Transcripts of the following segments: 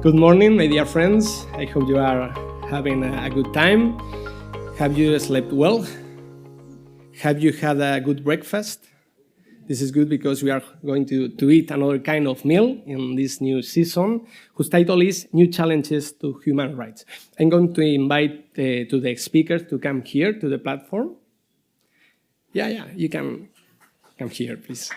Good morning, my dear friends. I hope you are having a good time. Have you slept well? Have you had a good breakfast? This is good because we are going to eat another kind of meal in this new season, whose title is New Challenges to Human Rights. I'm going to invite to the speakers to come here to the platform. Yeah, you can come here, please.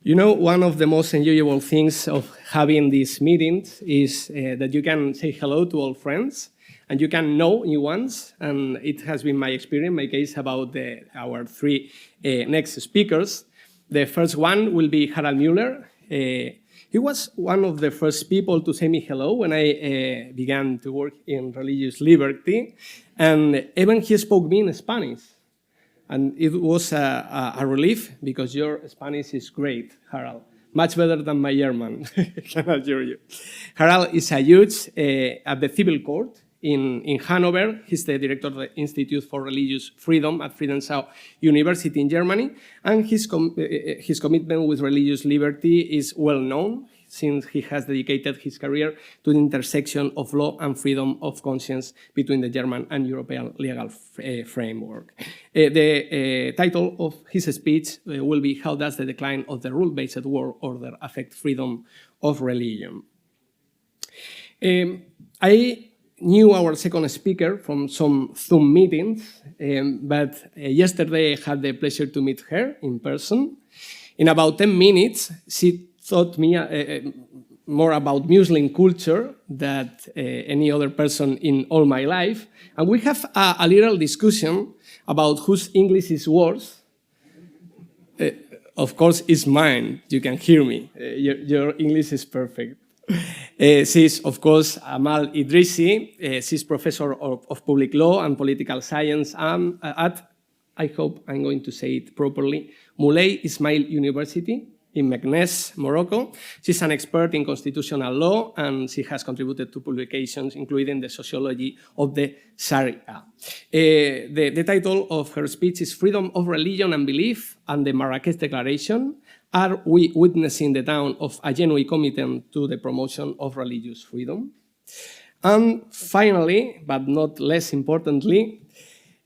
You know, one of the most enjoyable things of having these meetings is that you can say hello to old friends and you can know new ones. And it has been my experience, my case, about our three next speakers. The first one will be Harald Mueller. He was one of the first people to say me hello when I began to work in religious liberty. And even he spoke me in Spanish. And it was a relief because your Spanish is great, Harald. Much better than my German, can I assure you. Harald is a judge at the civil court in Hannover. He's the director of the Institute for Religious Freedom at Friedensau University in Germany. And his commitment with religious liberty is well known, since he has dedicated his career to the intersection of law and freedom of conscience between the German and European legal framework. The title of his speech will be How Does the Decline of the Rule-Based World Order Affect Freedom of Religion? I knew our second speaker from some Zoom meetings, but yesterday I had the pleasure to meet her in person. In about 10 minutes, she taught me more about Muslim culture than any other person in all my life. And we have a little discussion about whose English is worse. Of course, it's mine. You can hear me. Your English is perfect. She's, of course, Amal Idrissi. She's professor of public law and political science at, I hope I'm going to say it properly, Moulay Ismaïl University in Meknes, Morocco. She's an expert in constitutional law, and she has contributed to publications, including the sociology of the Sharia. The title of her speech is Freedom of Religion and Belief and the Marrakech Declaration. Are we witnessing the dawn of a genuine commitment to the promotion of religious freedom? And finally, but not less importantly,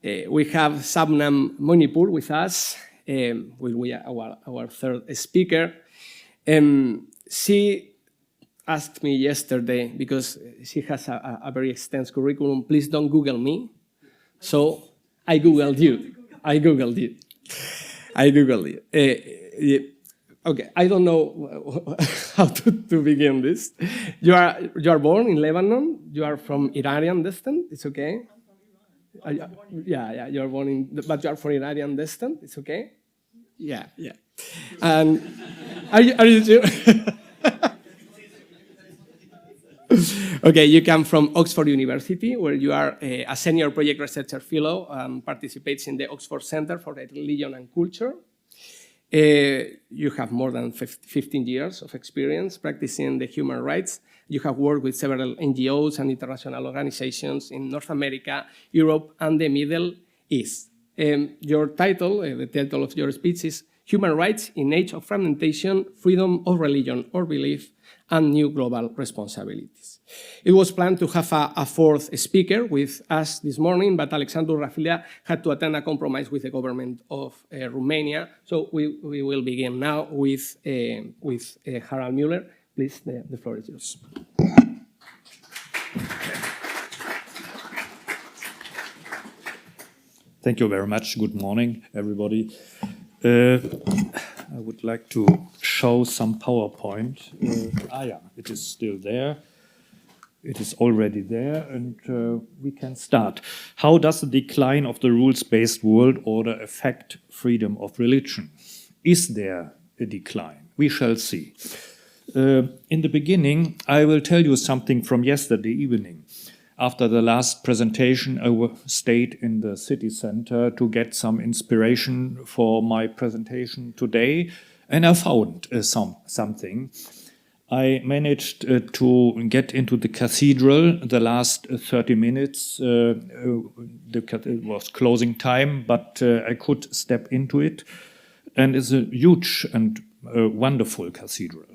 we have Shabnam Moinipour with us. Will be our third speaker. She asked me yesterday, because she has a very extensive curriculum, please don't Google me. So I Googled you. Okay, I don't know how to begin this. You are born in Lebanon. You are from Iranian descent. It's okay. Yeah. You are born but you are from Iranian descent. It's okay. Yeah. And are you sure? Okay, you come from Oxford University, where you are a senior project researcher fellow and participates in the Oxford Center for Religion and Culture. You have more than 15 years of experience practicing the human rights. You have worked with several NGOs and international organizations in North America, Europe, and the Middle East. Your title, the title of your speech is Human Rights in Age of Fragmentation, Freedom of Religion or Belief, and New Global Responsibilities. It was planned to have a fourth speaker with us this morning, but Alexandru Rafilea had to attend a compromise with the government of Romania. So we will begin now with Harald Mueller. Please, the floor is yours. Thank you very much. Good morning, everybody. I would like to show some PowerPoint. It is still there. It is already there, and we can start. How does the decline of the rules-based world order affect freedom of religion? Is there a decline? We shall see. In the beginning, I will tell you something from yesterday evening. After the last presentation, I stayed in the city center to get some inspiration for my presentation today, and I found something. I managed to get into the cathedral the last 30 minutes. It was closing time, but I could step into it. And it's a huge and wonderful cathedral.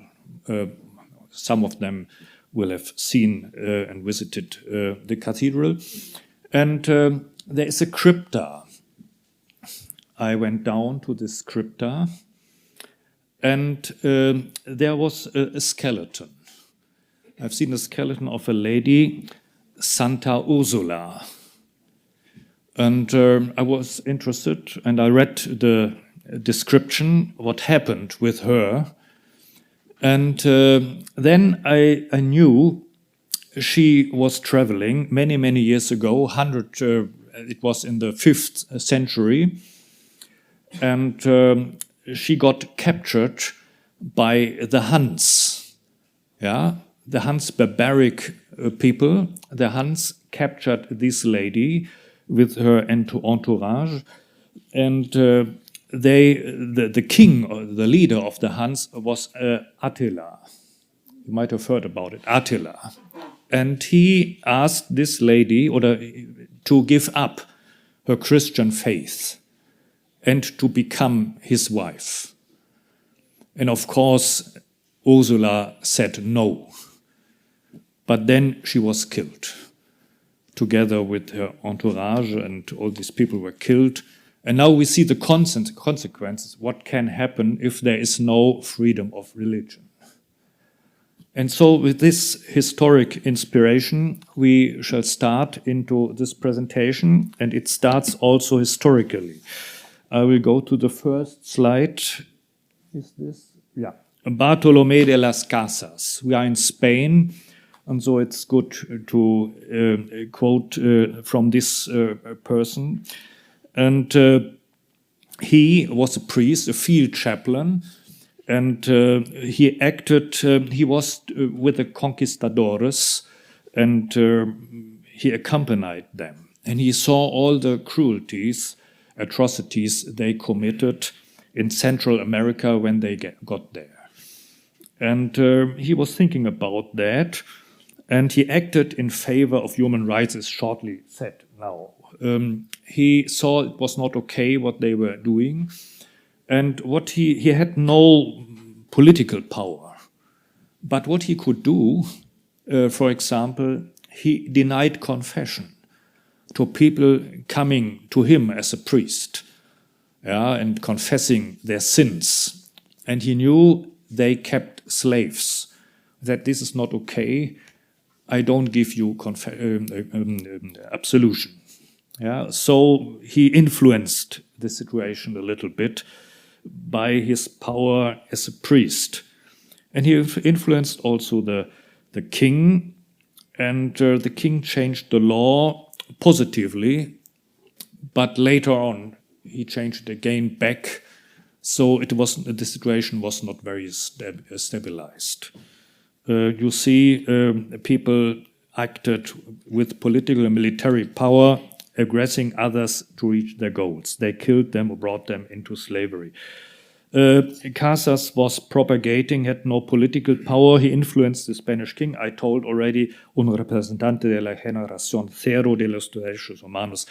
Some of them will have seen and visited the cathedral. And there is a crypta. I went down to this crypta. And there was a skeleton. I've seen a skeleton of a lady, Santa Ursula. And I was interested, and I read the description, what happened with her. And then I knew she was traveling many, many years ago, it was in the 5th century. And she got captured by the Huns. Yeah, the Huns, barbaric people. The Huns captured this lady with her entourage, and the king, or the leader of the Huns, was Attila. You might have heard about it, Attila. And he asked this lady to give up her Christian faith and to become his wife. And of course, Ursula said no. But then she was killed, together with her entourage, and all these people were killed. And now we see the consequences, what can happen if there is no freedom of religion. And so with this historic inspiration, we shall start into this presentation, and it starts also historically. I will go to the first slide. Is this? Yeah. Bartolomé de las Casas. We are in Spain, and so it's good to quote from this person. And he was a priest, a field chaplain, and he acted, he was with the conquistadores, and he accompanied them. And he saw all the cruelties, atrocities they committed in Central America when they got there. And he was thinking about that, and he acted in favor of human rights, as shortly said now. He saw it was not okay what they were doing, and what he had no political power. But what he could do, for example, he denied confession to people coming to him as a priest, and confessing their sins. And he knew they kept slaves, that this is not okay, I don't give you absolution. So he influenced the situation a little bit by his power as a priest. And he influenced also the king, and the king changed the law positively, but later on he changed it again back, so the situation was not very stabilized. You see, people acted with political and military power, aggressing others to reach their goals. They killed them or brought them into slavery. Casas was propagating, had no political power. He influenced the Spanish king. I told already, un representante de la generación cero de los derechos humanos,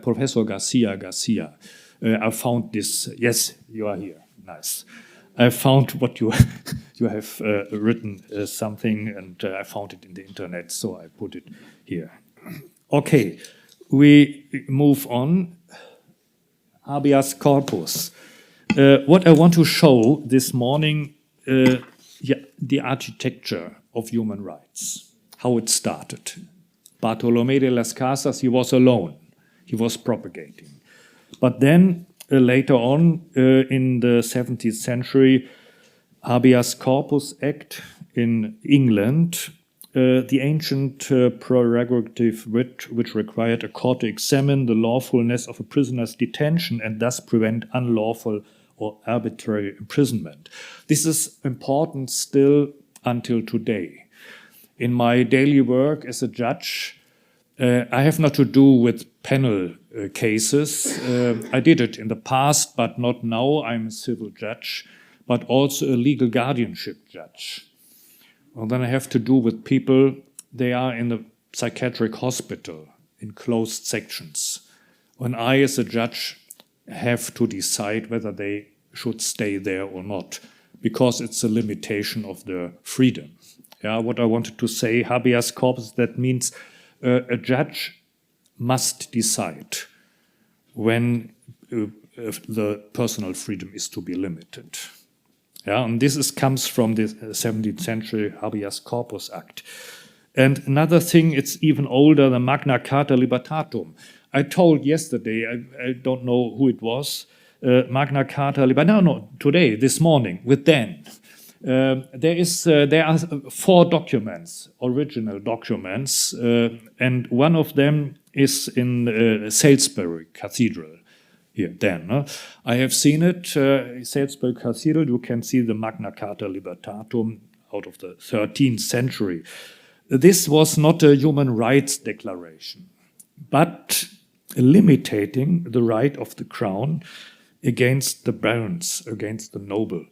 Professor Garcia. I found this. Yes, you are here. Nice. I found what you have written something, and I found it in the internet, so I put it here. Okay, we move on. Habeas corpus. What I want to show this morning, the architecture of human rights, how it started. Bartolomé de las Casas, he was alone. He was propagating. But then, later on, in the 17th century, Habeas Corpus Act in England, the ancient prerogative which required a court to examine the lawfulness of a prisoner's detention and thus prevent unlawful or arbitrary imprisonment. This is important still until today. In my daily work as a judge, I have not to do with penal cases. I did it in the past, but not now. I'm a civil judge, but also a legal guardianship judge. Well, then I have to do with people, they are in a psychiatric hospital in closed sections. When I, as a judge, have to decide whether they should stay there or not, because it's a limitation of their freedom. Yeah, what I wanted to say, habeas corpus, that means a judge must decide when the personal freedom is to be limited. Yeah, and this comes from the 17th century Habeas Corpus Act. And another thing, it's even older, the Magna Carta Libertatum. I told yesterday, I don't know who it was, Magna Carta Libertatum, no, today, this morning, with Dan. There are 4 documents, original documents, and one of them is in Salisbury Cathedral. Here, Dan. I have seen it, Salisbury Cathedral. You can see the Magna Carta Libertatum out of the 13th century. This was not a human rights declaration, but limiting the right of the crown against the barons, against the noble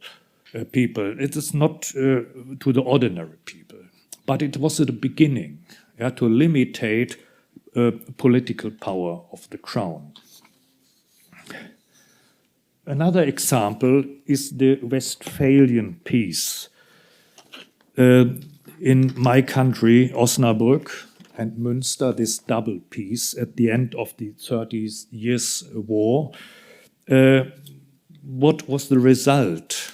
people. It is not to the ordinary people, but it was at the beginning, to limitate political power of the crown. Another example is the Westphalian peace. In my country, Osnabrück and Münster, this double peace at the end of the 30 Years' War. What was the result?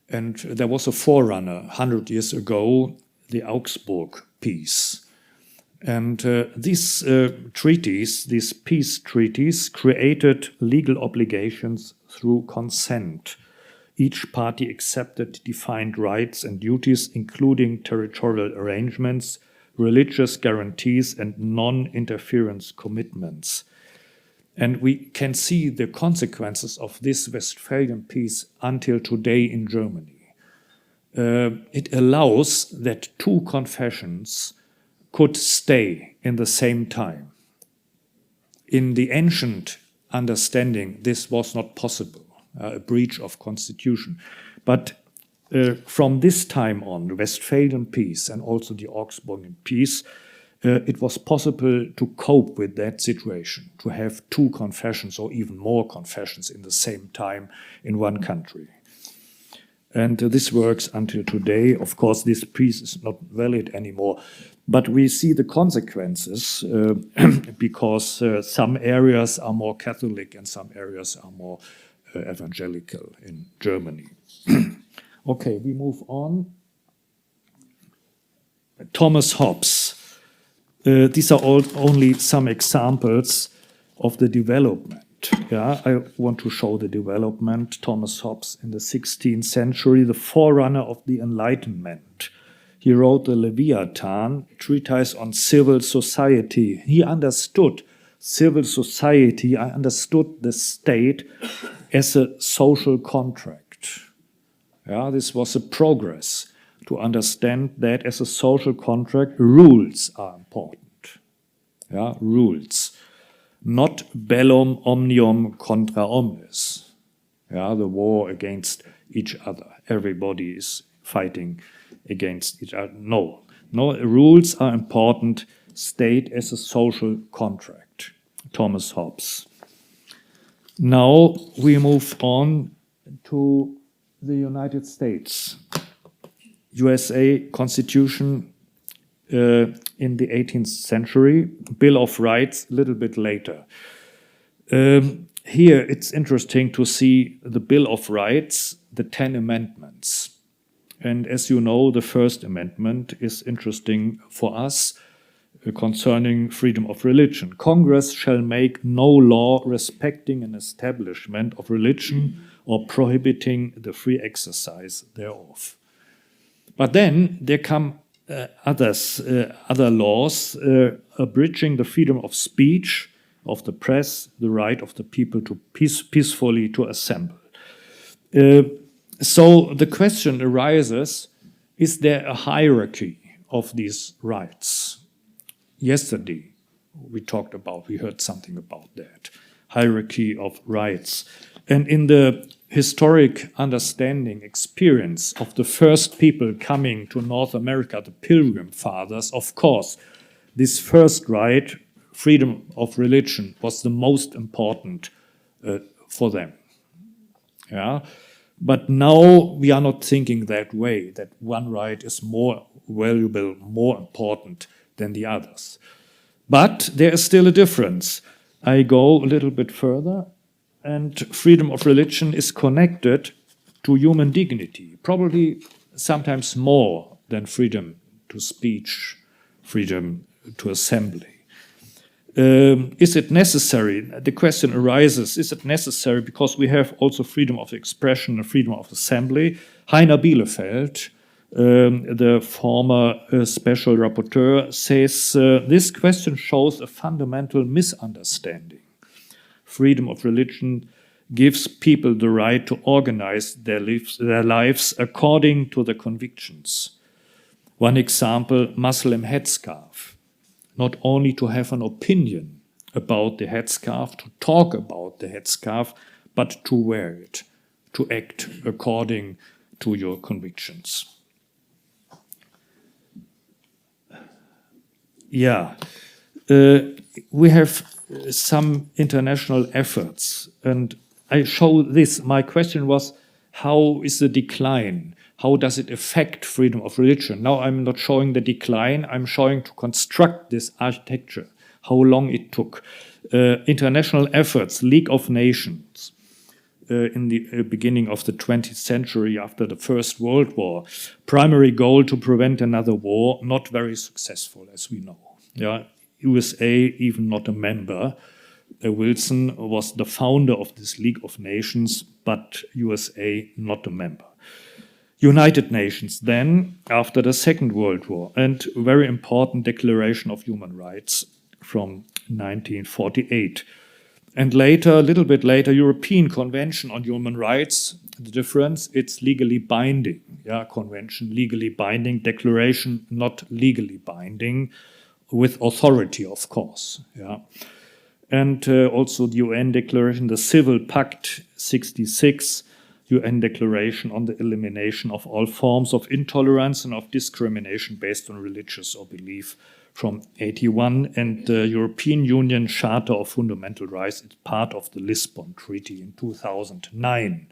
And there was a forerunner 100 years ago, the Augsburg peace. And these treaties, these peace treaties, created legal obligations through consent. Each party accepted defined rights and duties, including territorial arrangements, religious guarantees, and non-interference commitments. And we can see the consequences of this Westphalian peace until today in Germany. It allows that 2 confessions could stay in the same time. In the ancient understanding, this was not possible, a breach of constitution. But from this time on, the Westphalian peace and also the Augsburgian peace, it was possible to cope with that situation, to have 2 confessions or even more confessions in the same time in one country. And this works until today. Of course, this peace is not valid anymore. But we see the consequences because some areas are more Catholic and some areas are more evangelical in Germany. Okay, we move on. Thomas Hobbes. These are only some examples of the development. Yeah, I want to show the development. Thomas Hobbes in the 16th century, the forerunner of the Enlightenment. He wrote the Leviathan, a treatise on civil society. He understood civil society, I understood the state as a social contract. Yeah, this was a progress to understand that as a social contract, rules are important. Yeah, rules. Not bellum omnium contra omnes. Yeah, the war against each other. Everybody is fighting against each other. No, rules are important. State as a social contract. Thomas Hobbes. Now we move on to the United States. USA Constitution in the 18th century, Bill of Rights a little bit later. Here it's interesting to see the Bill of Rights, the 10 amendments. And as you know, the First Amendment is interesting for us concerning freedom of religion. Congress shall make no law respecting an establishment of religion or prohibiting the free exercise thereof. But then there come other laws abridging the freedom of speech, of the press, the right of the people to peacefully to assemble. So the question arises, is there a hierarchy of these rights? Yesterday we heard something about that, hierarchy of rights. And in the historic understanding, experience of the first people coming to North America, the Pilgrim Fathers, of course, this first right, freedom of religion, was the most important for them. Yeah? But now we are not thinking that way, that one right is more valuable, more important than the others. But there is still a difference. I go a little bit further, and freedom of religion is connected to human dignity, probably sometimes more than freedom to speech, freedom to assembly. Is it necessary? The question arises, is it necessary because we have also freedom of expression and freedom of assembly? Heiner Bielefeld, the former special rapporteur, says this question shows a fundamental misunderstanding. Freedom of religion gives people the right to organize their lives according to their convictions. One example, Muslim headscarf. Not only to have an opinion about the headscarf, to talk about the headscarf, but to wear it, to act according to your convictions. Yeah, we have some international efforts, and I show this. My question was, how is the decline? How does it affect freedom of religion? Now I'm not showing the decline, I'm showing to construct this architecture, how long it took. International efforts, League of Nations, in the beginning of the 20th century after the First World War, primary goal to prevent another war, not very successful as we know. Yeah, USA even not a member. Wilson was the founder of this League of Nations, but USA not a member. United Nations then, after the Second World War, and very important Declaration of Human Rights from 1948. And later, a little bit later, European Convention on Human Rights. The difference, it's legally binding. Yeah, convention, legally binding, declaration, not legally binding, with authority, of course. Yeah. And also the UN Declaration, the Civil Pact 66, UN Declaration on the Elimination of All Forms of Intolerance and of Discrimination based on Religious or Belief from 81, and the European Union Charter of Fundamental Rights is part of the Lisbon Treaty in 2009.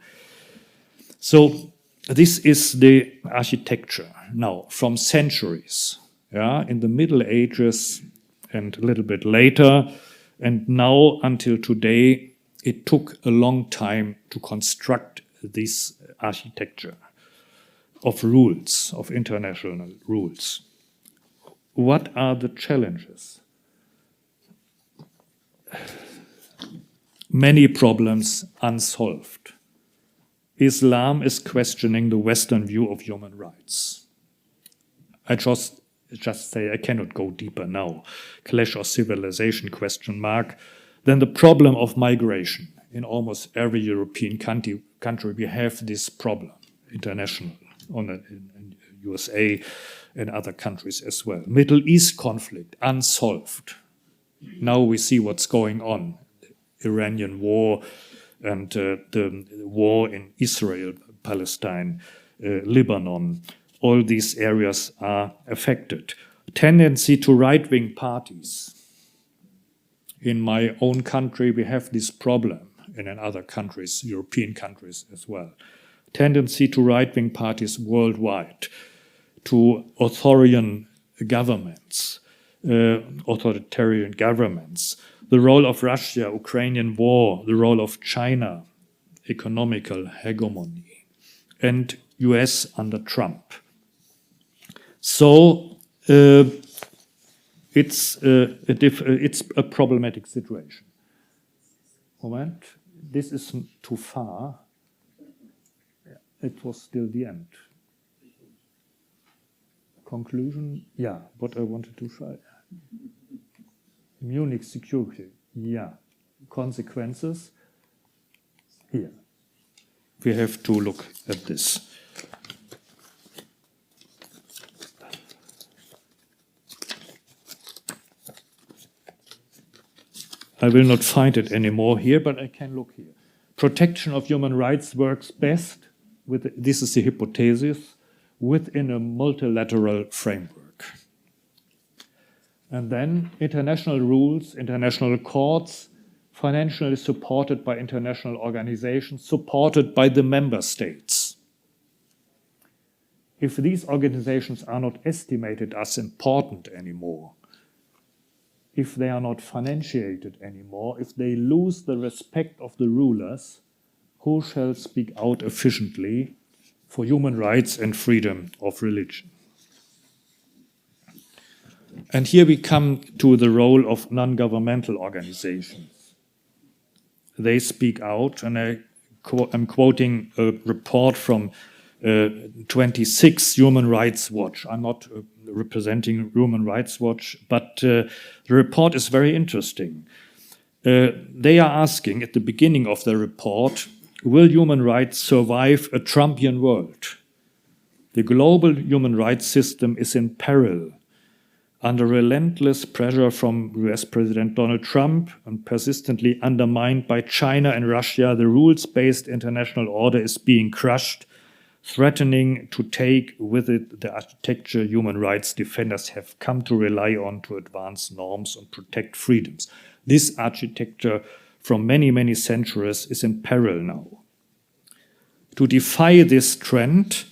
So this is the architecture now from centuries, yeah, in the Middle Ages and a little bit later, and now until today, it took a long time to construct this architecture of rules, of international rules. What are the challenges? Many problems unsolved. Islam is questioning the Western view of human rights. I just say I cannot go deeper now. Clash of civilization, question mark. Then the problem of migration. In almost every European country we have this problem, international, in USA and other countries as well. Middle East conflict, unsolved. Now we see what's going on. The Iranian war and the war in Israel, Palestine, Lebanon. All these areas are affected. Tendency to right-wing parties. In my own country, we have this problem, and in other countries, European countries as well. Tendency to right-wing parties worldwide, to authoritarian governments, the role of Russia, Ukrainian war, the role of China, economical hegemony, and US under Trump. So it's a problematic situation. Moment, this is too far. It was still the end. Conclusion, yeah, what I wanted to try. Munich security, yeah. Consequences, here. We have to look at this. I will not find it anymore here, but I can look here. Protection of human rights works best, this is the hypothesis, within a multilateral framework. And then international rules, international courts, financially supported by international organizations, supported by the member states. If these organizations are not estimated as important anymore, if they are not financiated anymore, if they lose the respect of the rulers, who shall speak out efficiently for human rights and freedom of religion? And here we come to the role of non-governmental organizations. They speak out, and I'm quoting a report from 26 Human Rights Watch. I'm not representing Human Rights Watch, but the report is very interesting. They are asking at the beginning of the report, will human rights survive a Trumpian world? The global human rights system is in peril. Under relentless pressure from US President Donald Trump and persistently undermined by China and Russia, the rules-based international order is being crushed, threatening to take with it the architecture human rights defenders have come to rely on to advance norms and protect freedoms. This architecture from many, many centuries is in peril now. To defy this trend,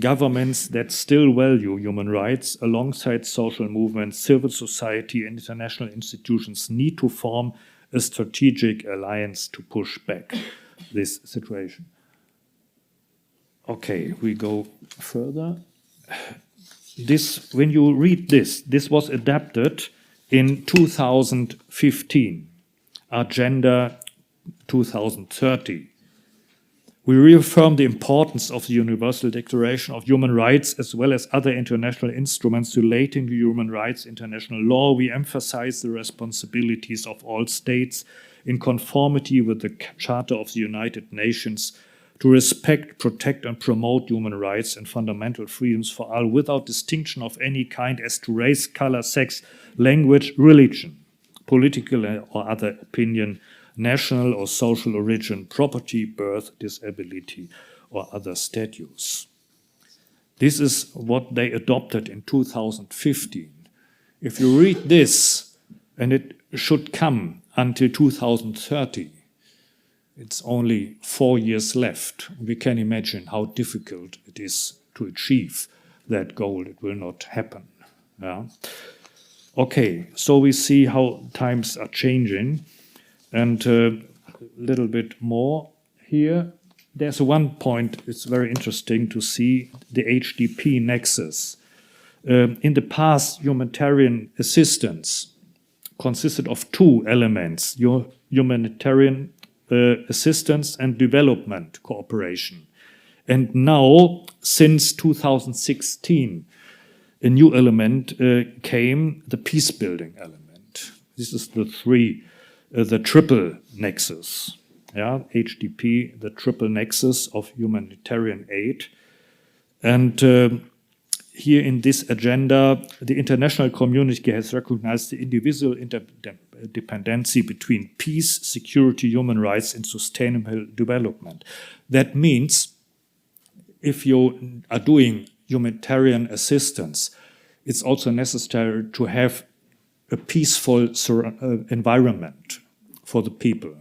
governments that still value human rights alongside social movements, civil society and international institutions need to form a strategic alliance to push back this situation. Okay, we go further. When you read this was adapted in 2015, Agenda 2030. We reaffirm the importance of the Universal Declaration of Human Rights as well as other international instruments relating to human rights, international law. We emphasize the responsibilities of all states in conformity with the Charter of the United Nations to respect, protect and promote human rights and fundamental freedoms for all without distinction of any kind as to race, color, sex, language, religion, political or other opinion, national or social origin, property, birth, disability, or other status. This is what they adopted in 2015. If you read this, and it should come until 2030, it's only 4 years left. We can imagine how difficult it is to achieve that goal. It will not happen. Yeah. Okay, so we see how times are changing. And a little bit more here. There's one point, it's very interesting to see the HDP nexus. In the past, humanitarian assistance consisted of two elements, humanitarian assistance and development cooperation. And now, since 2016, a new element came, the peace-building element. This is the triple nexus, yeah, HDP, the triple nexus of humanitarian aid. And here in this agenda, the international community has recognized the individual interdependency between peace, security, human rights, and sustainable development. That means if you are doing humanitarian assistance, it's also necessary to have a peaceful environment for the people.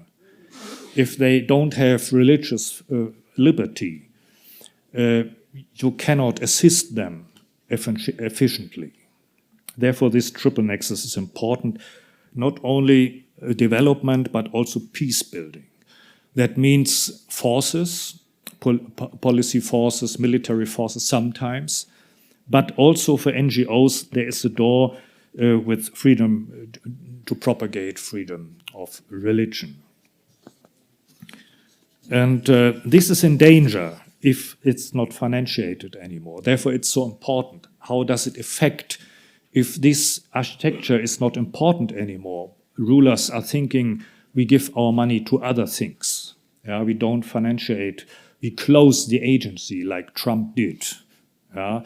If they don't have religious liberty, you cannot assist them efficiently. Therefore, this triple nexus is important, not only development, but also peace building. That means forces, policy forces, military forces sometimes, but also for NGOs, there is a door with freedom to propagate freedom of religion. And this is in danger if it's not financiated anymore. Therefore, it's so important. How does it affect if this architecture is not important anymore? Rulers are thinking we give our money to other things. Yeah, we don't financiate. We close the agency like Trump did. Yeah,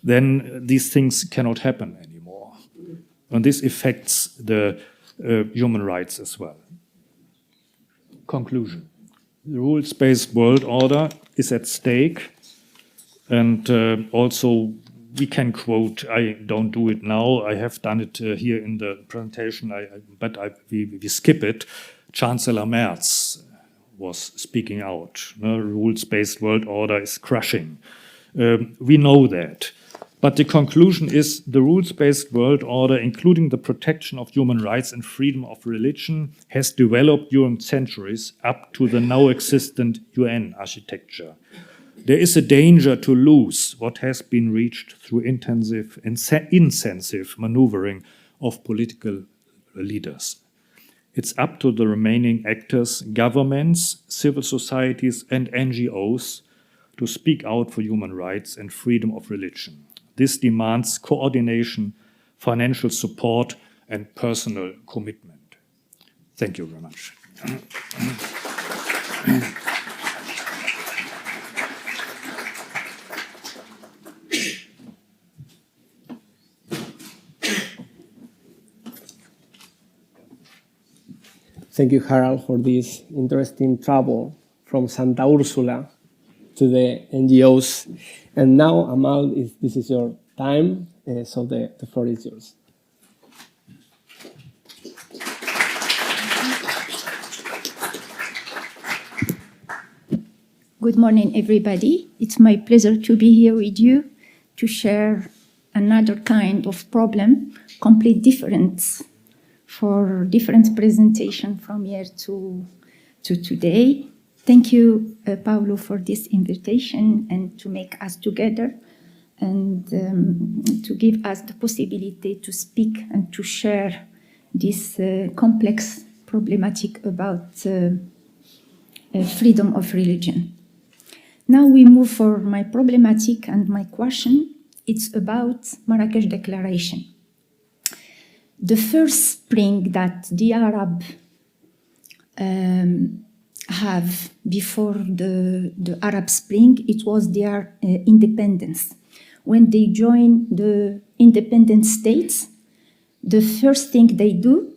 then these things cannot happen anymore. And this affects the human rights as well. Conclusion. The rules-based world order is at stake. And also, we can quote, I don't do it now, I have done it here in the presentation, but we skip it. Chancellor Merz was speaking out. Rules-based world order is crushing. We know that. But the conclusion is the rules-based world order, including the protection of human rights and freedom of religion, has developed during centuries up to the now existent UN architecture. There is a danger to lose what has been reached through intensive and insensitive maneuvering of political leaders. It's up to the remaining actors, governments, civil societies, and NGOs to speak out for human rights and freedom of religion. This demands coordination, financial support, and personal commitment. Thank you very much. Thank you, Harald, for this interesting travel from Santa Ursula to the NGOs. And now, Amal, this is your time, so the floor is yours. Good morning, everybody. It's my pleasure to be here with you to share another kind of problem, complete different, for different presentation from here to today. Thank you, Paulo, for this invitation and to make us together and to give us the possibility to speak and to share this complex problematic about freedom of religion. Now we move for my problematic and my question. It's about Marrakech Declaration. The first spring that the Arab have before the Arab Spring, it was their independence. When they join the independent states, the first thing they do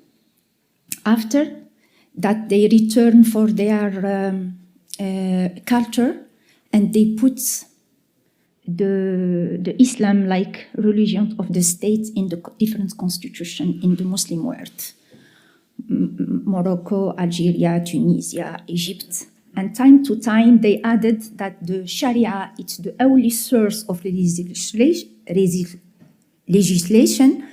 after that, they return for their culture and they put the Islam-like religion of the state in the different constitution in the Muslim world. Morocco, Algeria, Tunisia, Egypt. And time to time, they added that the Sharia is the only source of legislation.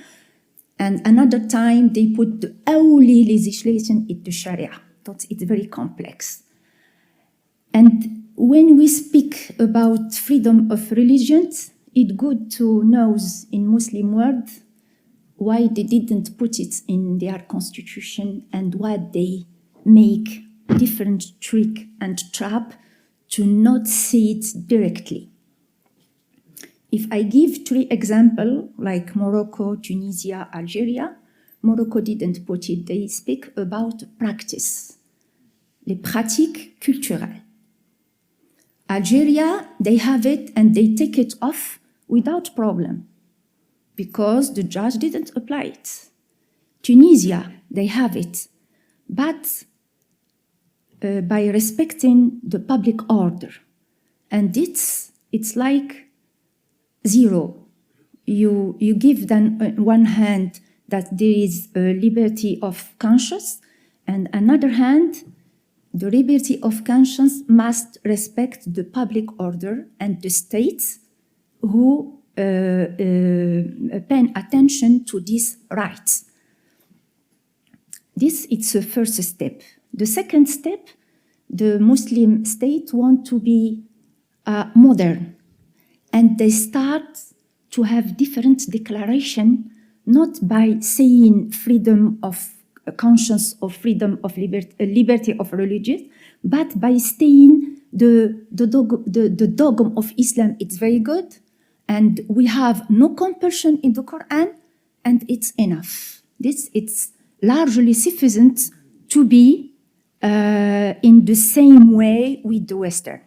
And another time, they put the only legislation in the Sharia. It's very complex. And when we speak about freedom of religion, it's good to know in Muslim world why they didn't put it in their constitution and why they make different trick and trap to not see it directly. If I give 3 examples, like Morocco, Tunisia, Algeria, Morocco didn't put it. They speak about practice, les pratiques culturelles. Algeria, they have it and they take it off without problem because the judge didn't apply it. Tunisia, they have it, but by respecting the public order. And it's like 0. You give them on one hand that there is a liberty of conscience, and another hand, the liberty of conscience must respect the public order and the states who pay attention to these rights. This is the first step. The second step, the Muslim state want to be modern, and they start to have different declaration, not by saying freedom of conscience or freedom of liberty of religion, but by saying the dogma of Islam, it's very good, and we have no compulsion in the Quran, and it's enough. This it's largely sufficient to be in the same way with the Western.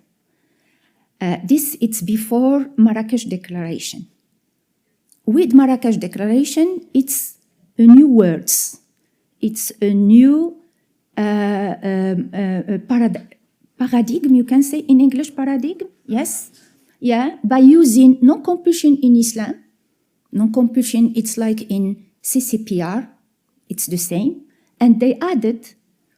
This it's before Marrakech Declaration. With Marrakech Declaration, it's a new words. It's a new paradigm, you can say in English paradigm, yes? Yeah, by using non-compulsion in Islam. Non-compulsion, it's like in CCPR, it's the same. And they added,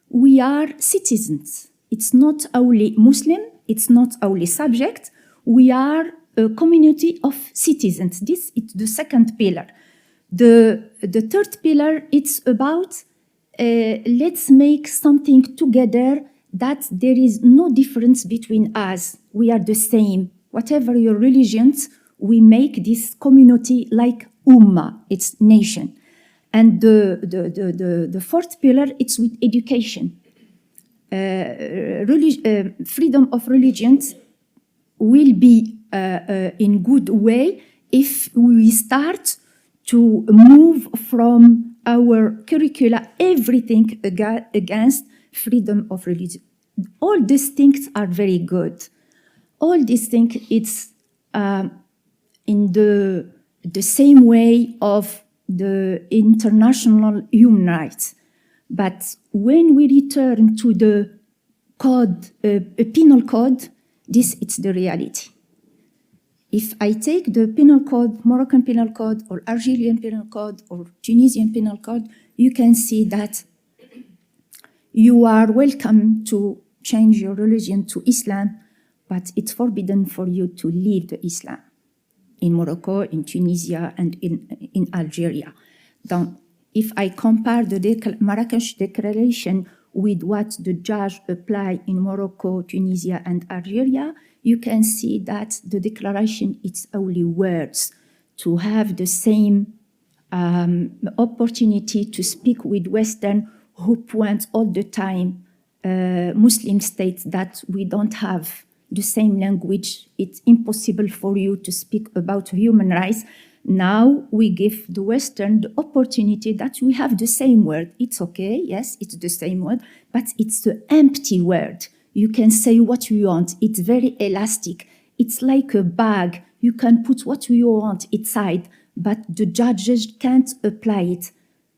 we are citizens. It's not only Muslim, it's not only subject, we are a community of citizens. This is the second pillar. The third pillar, it's about let's make something together that there is no difference between us. We are the same. Whatever your religions, we make this community like Ummah, it's nation. And the fourth pillar, it's with education. Freedom of religions will be in good way if we start to move from our curricula everything against freedom of religion. All these things are very good. All these things, it's in the same way of the international human rights. But when we return to the code, penal code, this is the reality. If I take the penal code, Moroccan penal code, or Algerian penal code, or Tunisian penal code, you can see that you are welcome to change your religion to Islam, but it's forbidden for you to leave the Islam in Morocco, in Tunisia, and in Algeria. If I compare the Marrakech Declaration with what the judge applied in Morocco, Tunisia, and Algeria, you can see that the declaration is only words. To have the same opportunity to speak with Western who point all the time Muslim states that we don't have the same language, it's impossible for you to speak about human rights. Now we give the Western the opportunity that we have the same word. It's okay, yes, it's the same word, but it's the empty word. You can say what you want. It's very elastic. It's like a bag. You can put what you want inside, but the judges can't apply it.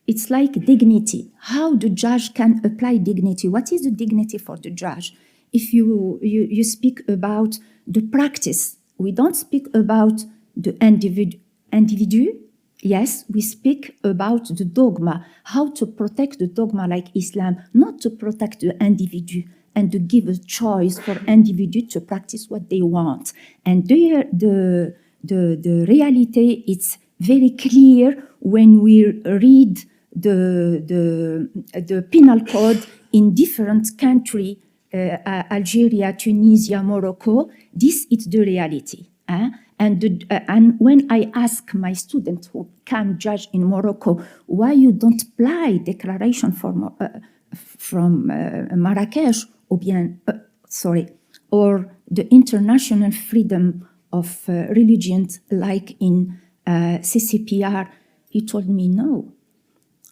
It's like dignity. How the judge can apply dignity? What is the dignity for the judge? If you speak about the practice, we don't speak about the individu. Yes, we speak about the dogma, how to protect the dogma like Islam, not to protect the individu and to give a choice for individu to practice what they want. And the reality is very clear when we read the penal code in different countries. Algeria, Tunisia, Morocco, this is the reality. And when I ask my students who can judge in Morocco, why you don't apply declaration from Marrakech, or the international freedom of religions like in CCPR, he told me, no,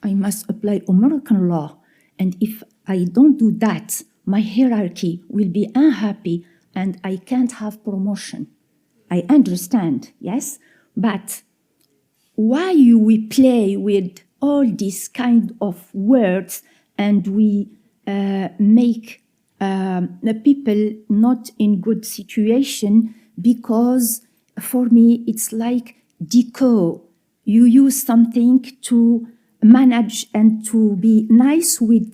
I must apply Moroccan law. And if I don't do that, my hierarchy will be unhappy and I can't have promotion. I understand, yes? But why we play with all these kind of words and we make the people not in good situation? Because for me, it's like deco. You use something to manage and to be nice with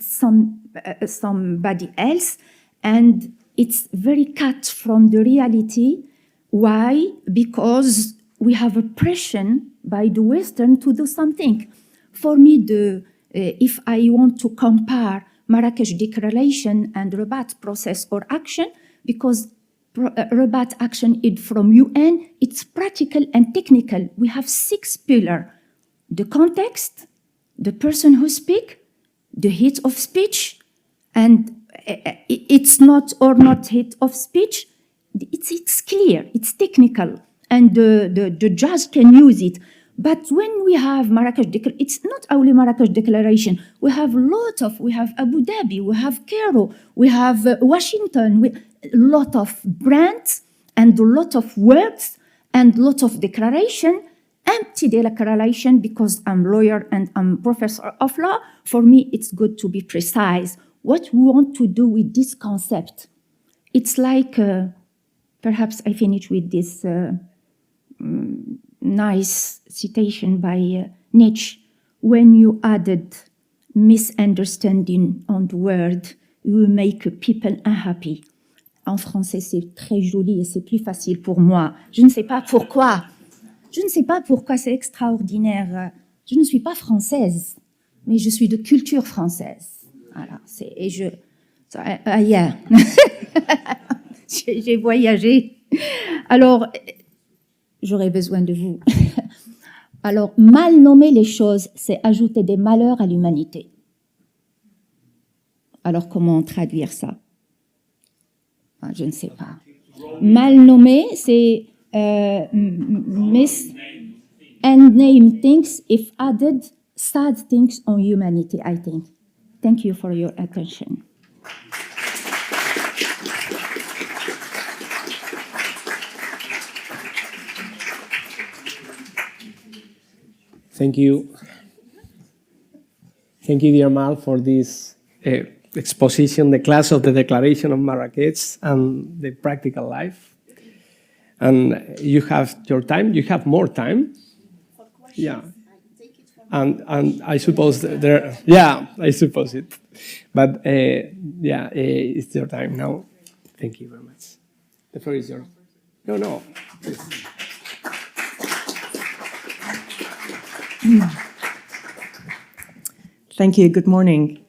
somebody else, and it's very cut from the reality. Why? Because we have a pressure by the Western to do something. For me, if I want to compare Marrakech Declaration and Rabat process or action, because Rabat action is from UN, it's practical and technical. We have 6 pillars: the context, the person who speaks, the hate of speech, and it's not or not hate of speech. It's clear, it's technical, and the judge can use it. But when we have Marrakech Declaration, it's not only Marrakech Declaration. We have Abu Dhabi, we have Cairo, we have Washington, a lot of brands and a lot of words and a lot of declaration. Empty declaration, because I'm a lawyer and I'm a professor of law. For me, it's good to be precise. What we want to do with this concept? it's like, perhaps I finish with this nice citation by Nietzsche. When you added misunderstanding on the word, you make people unhappy. En français, c'est très joli et c'est plus facile pour moi. Je ne sais pas pourquoi. Je ne sais pas pourquoi, c'est extraordinaire. Je ne suis pas française, mais je suis de culture française. Voilà, et je... Yeah. J'ai voyagé. Alors, j'aurais besoin de vous. Alors, mal nommer les choses, c'est ajouter des malheurs à l'humanité. Alors, comment traduire ça? Je ne sais pas. Mal nommer, c'est miss and name things if added sad things on humanity, I think. Thank you for your attention. Thank you. Thank you, dear Amal, for this exposition, the class of the Declaration of Marrakech and the practical life. And you have your time, you have more time. For questions, yeah. And I suppose there, yeah, I suppose it. But yeah, it's your time now. Thank you very much. The floor is yours. No. Thank you. Good morning.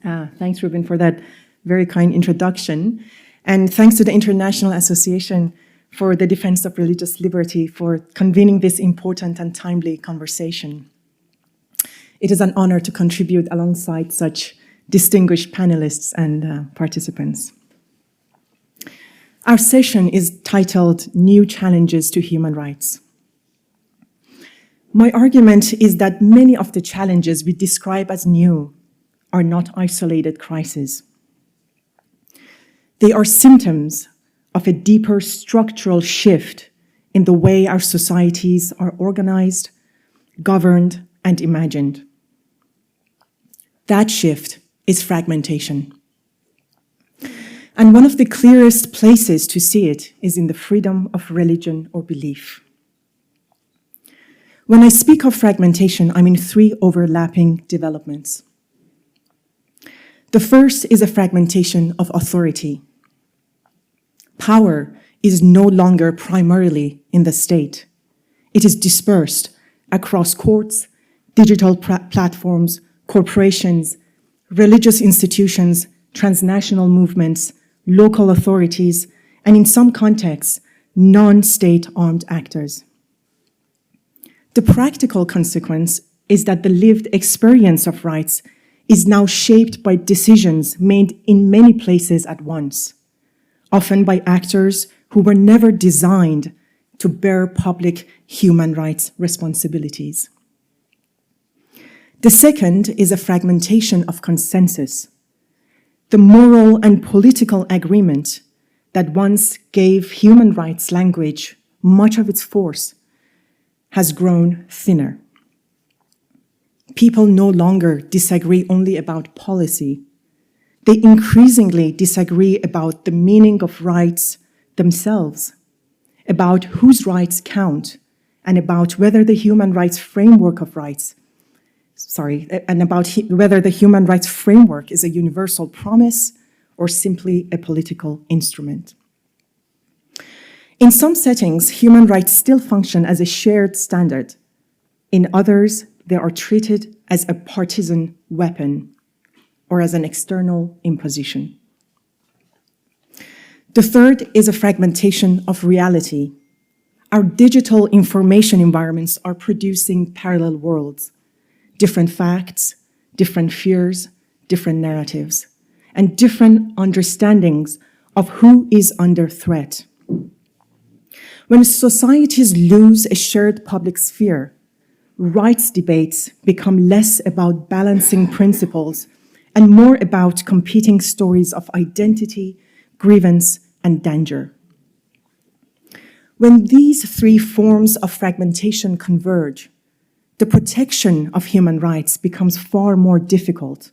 Thanks, Rubén, for that very kind introduction. And thanks to the International Association for the Defense of Religious Liberty for convening this important and timely conversation. It is an honor to contribute alongside such distinguished panelists and participants. Our session is titled New Challenges to Human Rights. My argument is that many of the challenges we describe as new are not isolated crises. They are symptoms of a deeper structural shift in the way our societies are organized, governed, and imagined. That shift is fragmentation. And one of the clearest places to see it is in the freedom of religion or belief. When I speak of fragmentation, I mean three overlapping developments. The first is a fragmentation of authority. Power is no longer primarily in the state. It is dispersed across courts, digital platforms, corporations, religious institutions, transnational movements, local authorities, and in some contexts, non-state armed actors. The practical consequence is that the lived experience of rights is now shaped by decisions made in many places at once, often by actors who were never designed to bear public human rights responsibilities. The second is a fragmentation of consensus. The moral and political agreement that once gave human rights language much of its force has grown thinner. People no longer disagree only about policy. They increasingly disagree about the meaning of rights themselves, about whose rights count, and about whether the human rights framework of rights, and about whether the human rights framework is a universal promise or simply a political instrument. In some settings, human rights still function as a shared standard. In others, they are treated as a partisan weapon or as an external imposition. The third is a fragmentation of reality. Our digital information environments are producing parallel worlds, different facts, different fears, different narratives, and different understandings of who is under threat. When societies lose a shared public sphere, rights debates become less about balancing principles and more about competing stories of identity, grievance, and danger. When these three forms of fragmentation converge, the protection of human rights becomes far more difficult.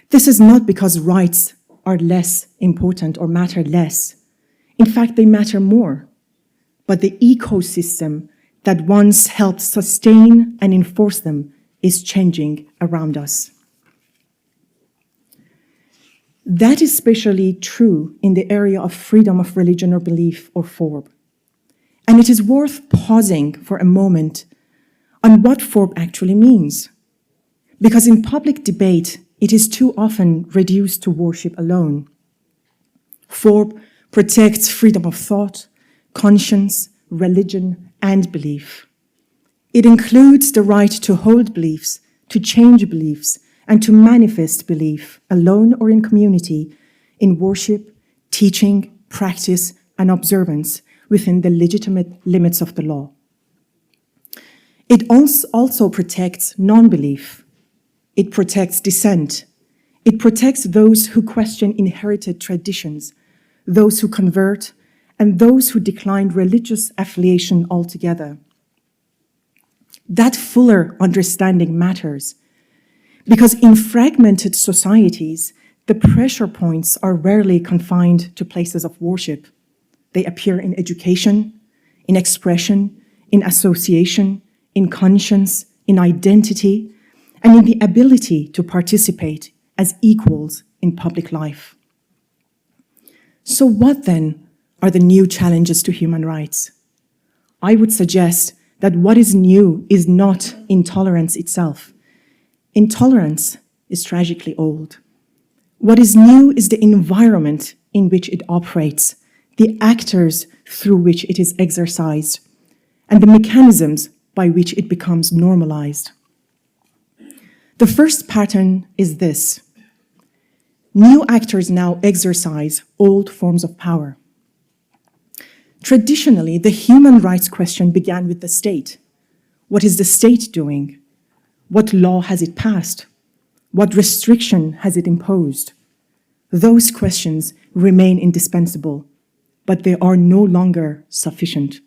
This is not because rights are less important or matter less. In fact, they matter more. But the ecosystem that once helped sustain and enforce them is changing around us. That is especially true in the area of freedom of religion or belief, or FoRB. And it is worth pausing for a moment on what FoRB actually means. Because in public debate, it is too often reduced to worship alone. FoRB protects freedom of thought, conscience, religion, and belief. It includes the right to hold beliefs, to change beliefs, and to manifest belief, alone or in community, in worship, teaching, practice, and observance within the legitimate limits of the law. It also protects non-belief. It protects dissent. It protects those who question inherited traditions, those who convert, and those who decline religious affiliation altogether. That fuller understanding matters, because in fragmented societies, the pressure points are rarely confined to places of worship. They appear in education, in expression, in association, in conscience, in identity, and in the ability to participate as equals in public life. So what then are the new challenges to human rights? I would suggest that what is new is not intolerance itself. Intolerance is tragically old. What is new is the environment in which it operates, the actors through which it is exercised, and the mechanisms by which it becomes normalized. The first pattern is this. New actors now exercise old forms of power. Traditionally, the human rights question began with the state. What is the state doing? What law has it passed? What restriction has it imposed? Those questions remain indispensable, but they are no longer sufficient.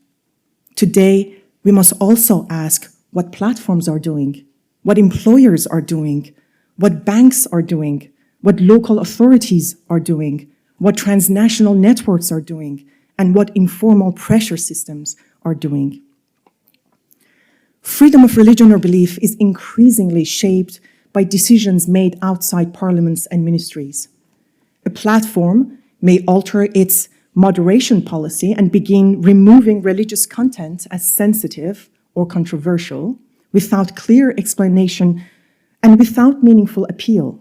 Today, we must also ask what platforms are doing, what employers are doing, what banks are doing, what local authorities are doing, what transnational networks are doing, and what informal pressure systems are doing. Freedom of religion or belief is increasingly shaped by decisions made outside parliaments and ministries. A platform may alter its moderation policy and begin removing religious content as sensitive or controversial without clear explanation and without meaningful appeal.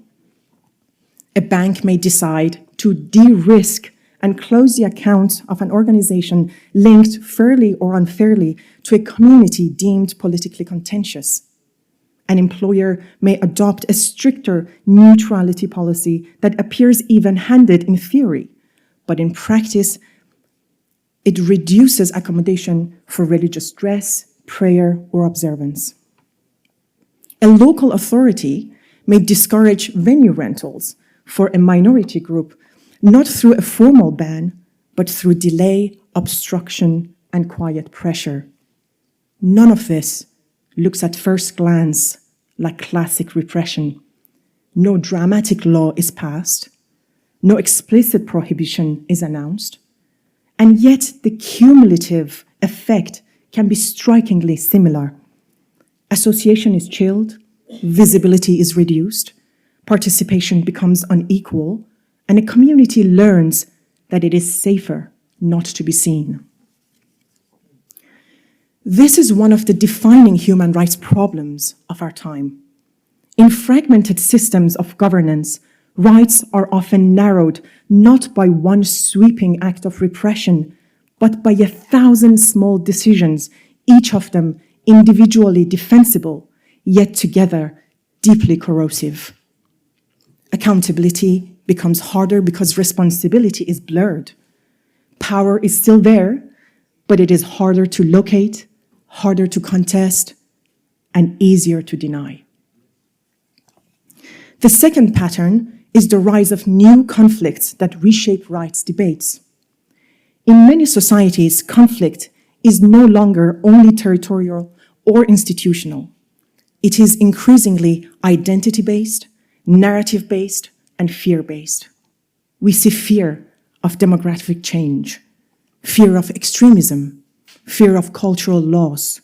A bank may decide to de-risk and close the account of an organization linked fairly or unfairly to a community deemed politically contentious. An employer may adopt a stricter neutrality policy that appears even-handed in theory, but in practice, it reduces accommodation for religious dress, prayer, or observance. A local authority may discourage venue rentals for a minority group, not through a formal ban, but through delay, obstruction, and quiet pressure. None of this looks at first glance like classic repression. No dramatic law is passed, no explicit prohibition is announced, and yet the cumulative effect can be strikingly similar. Association is chilled, visibility is reduced, participation becomes unequal, and a community learns that it is safer not to be seen. This is one of the defining human rights problems of our time. In fragmented systems of governance, rights are often narrowed not by one sweeping act of repression, but by 1,000 small decisions, each of them individually defensible, yet together deeply corrosive. Accountability becomes harder because responsibility is blurred. Power is still there, but it is harder to locate, harder to contest, and easier to deny. The second pattern is the rise of new conflicts that reshape rights debates. In many societies, conflict is no longer only territorial or institutional. It is increasingly identity-based, narrative-based, and fear-based. we see fear of demographic change, fear of extremism, fear of cultural loss,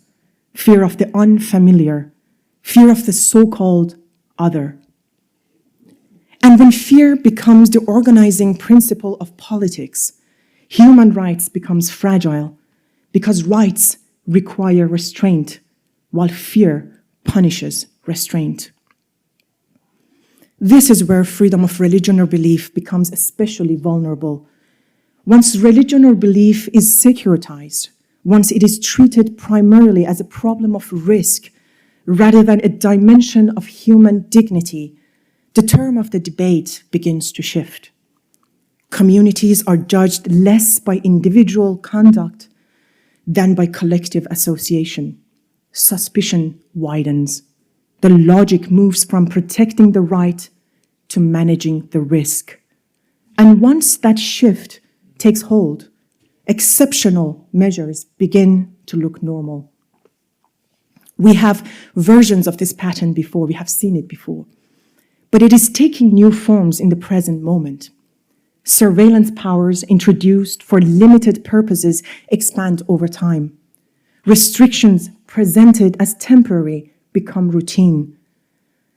fear of the unfamiliar, fear of the so-called other. And when fear becomes the organizing principle of politics, human rights becomes fragile because rights require restraint, while fear punishes restraint. This is where freedom of religion or belief becomes especially vulnerable. Once religion or belief is securitized, once it is treated primarily as a problem of risk rather than a dimension of human dignity, the term of the debate begins to shift. Communities are judged less by individual conduct than by collective association. Suspicion widens. The logic moves from protecting the right to managing the risk. And once that shift takes hold, exceptional measures begin to look normal. We have versions of this pattern before, we have seen it before, but it is taking new forms in the present moment. Surveillance powers introduced for limited purposes expand over time. Restrictions presented as temporary become routine.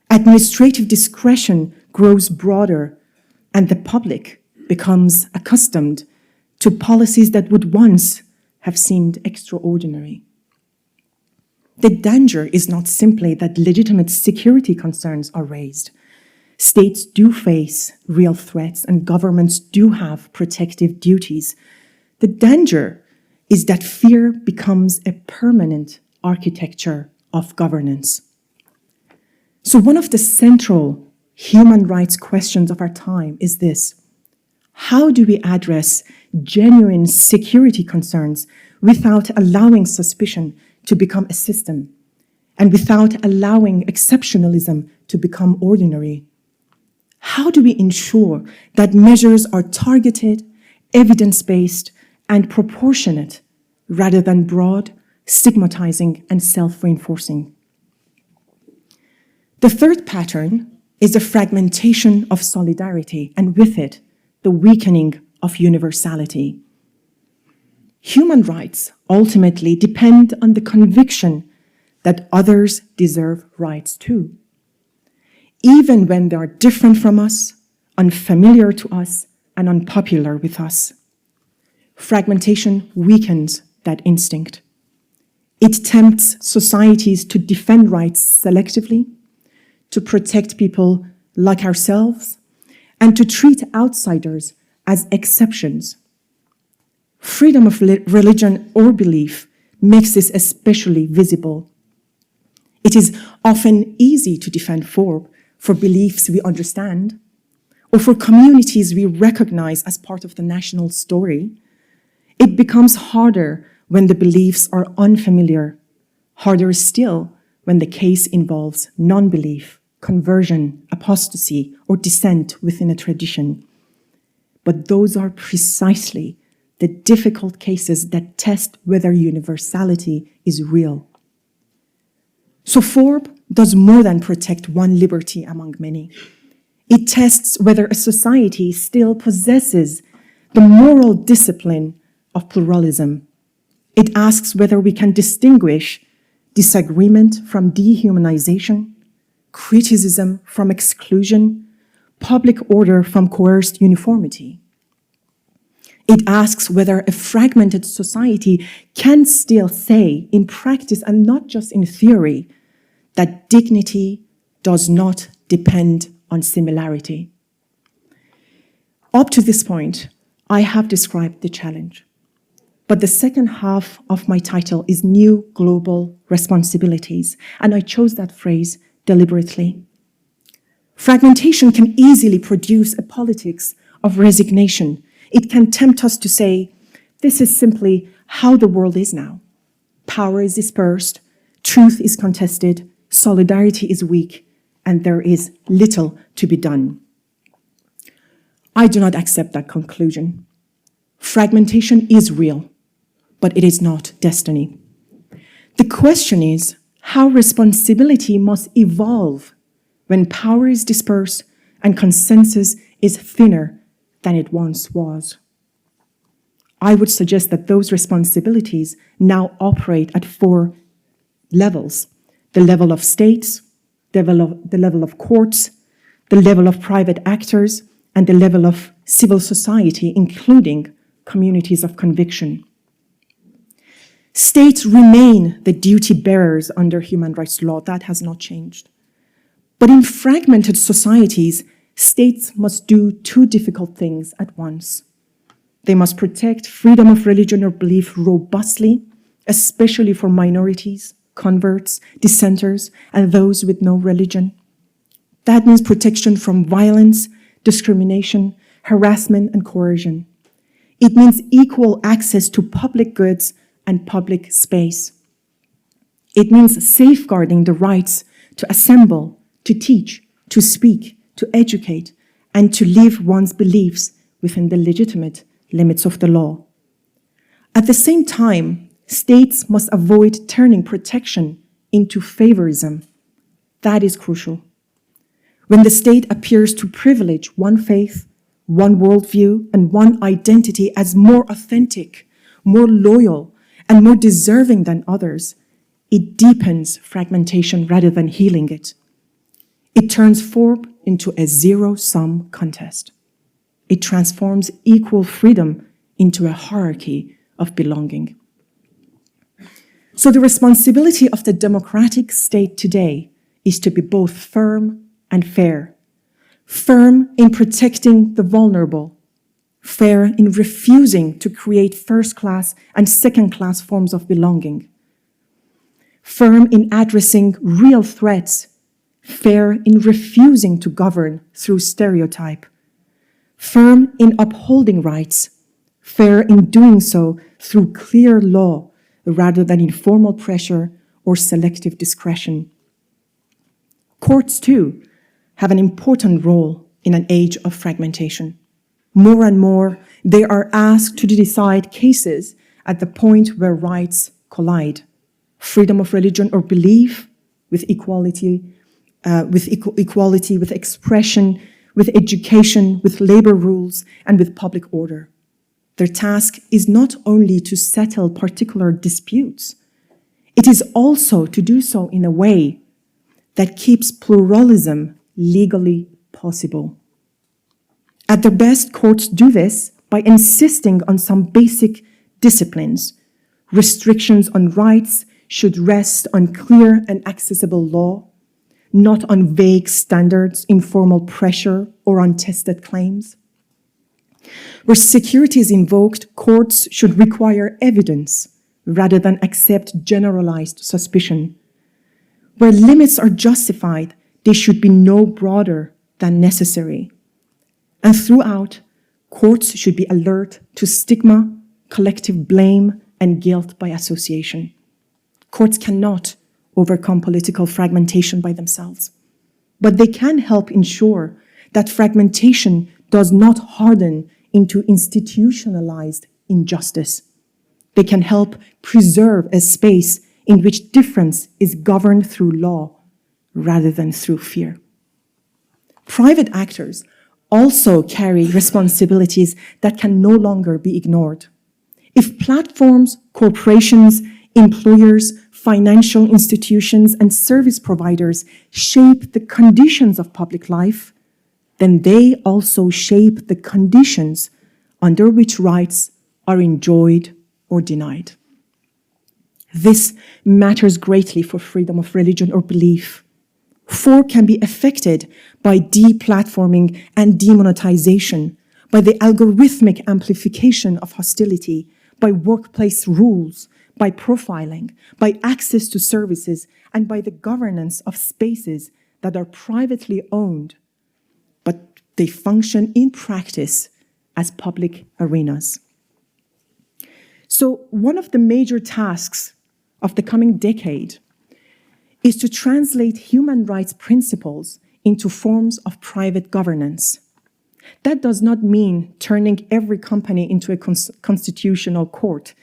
Administrative discretion grows broader, and the public becomes accustomed to policies that would once have seemed extraordinary. The danger is not simply that legitimate security concerns are raised. States do face real threats and governments do have protective duties. The danger is that fear becomes a permanent architecture of governance. So one of the central human rights questions of our time is this: how do we address genuine security concerns without allowing suspicion to become a system and without allowing exceptionalism to become ordinary? How do we ensure that measures are targeted, evidence-based, and proportionate rather than broad, stigmatizing, and self-reinforcing? The third pattern is the fragmentation of solidarity, and with it, the weakening of universality. Human rights ultimately depend on the conviction that others deserve rights too, even when they are different from us, unfamiliar to us, and unpopular with us. Fragmentation weakens that instinct. It tempts societies to defend rights selectively, to protect people like ourselves, and to treat outsiders as exceptions. Freedom of religion or belief makes this especially visible. It is often easy to defend FoRB for beliefs we understand, or for communities we recognize as part of the national story. It becomes harder when the beliefs are unfamiliar, harder still when the case involves non-belief, conversion, apostasy, or dissent within a tradition. But those are precisely the difficult cases that test whether universality is real. So FoRB does more than protect one liberty among many. It tests whether a society still possesses the moral discipline of pluralism. It asks whether we can distinguish disagreement from dehumanization, criticism from exclusion, public order from coerced uniformity. It asks whether a fragmented society can still say in practice and not just in theory that dignity does not depend on similarity. Up to this point, I have described the challenge, but the second half of my title is New Global Responsibilities, and I chose that phrase deliberately. Fragmentation can easily produce a politics of resignation. It can tempt us to say, this is simply how the world is now. Power is dispersed, truth is contested, solidarity is weak, and there is little to be done. I do not accept that conclusion. Fragmentation is real, but it is not destiny. The question is how responsibility must evolve when power is dispersed and consensus is thinner than it once was. I would suggest that those responsibilities now operate at 4 levels: the level of states, the level of courts, the level of private actors, and the level of civil society, including communities of conviction. States remain the duty bearers under human rights law. That has not changed. But in fragmented societies, states must do 2 difficult things at once. They must protect freedom of religion or belief robustly, especially for minorities, converts, dissenters, and those with no religion. That means protection from violence, discrimination, harassment, and coercion. It means equal access to public goods and public space. It means safeguarding the rights to assemble, to teach, to speak, to educate, and to live one's beliefs within the legitimate limits of the law. At the same time, states must avoid turning protection into favorism. That is crucial. When the state appears to privilege one faith, one worldview, and one identity as more authentic, more loyal, and more deserving than others, it deepens fragmentation rather than healing it. It turns FoRB into a zero-sum contest. It transforms equal freedom into a hierarchy of belonging. So the responsibility of the democratic state today is to be both firm and fair. Firm in protecting the vulnerable, fair in refusing to create first-class and second-class forms of belonging. Firm in addressing real threats, fair in refusing to govern through stereotype. Firm in upholding rights, fair in doing so through clear law rather than informal pressure or selective discretion. Courts, too, have an important role in an age of fragmentation. More and more, they are asked to decide cases at the point where rights collide. Freedom of religion or belief with equality, with expression, with education, with labor rules, and with public order. Their task is not only to settle particular disputes, it is also to do so in a way that keeps pluralism legally possible. At their best, courts do this by insisting on some basic disciplines. Restrictions on rights should rest on clear and accessible law, not on vague standards, informal pressure, or untested claims. Where security is invoked, courts should require evidence rather than accept generalized suspicion. Where limits are justified, they should be no broader than necessary. And throughout, courts should be alert to stigma, collective blame, and guilt by association. Courts cannot overcome political fragmentation by themselves, but they can help ensure that fragmentation does not harden into institutionalized injustice. They can help preserve a space in which difference is governed through law rather than through fear. Private actors also carry responsibilities that can no longer be ignored. If platforms, corporations, employers, financial institutions, and service providers shape the conditions of public life, then they also shape the conditions under which rights are enjoyed or denied. This matters greatly for freedom of religion or belief. FoRB can be affected by deplatforming and demonetization, by the algorithmic amplification of hostility, by workplace rules, by profiling, by access to services, and by the governance of spaces that are privately owned, but they function in practice as public arenas. So one of the major tasks of the coming decade is to translate human rights principles into forms of private governance. That does not mean turning every company into a constitutional court.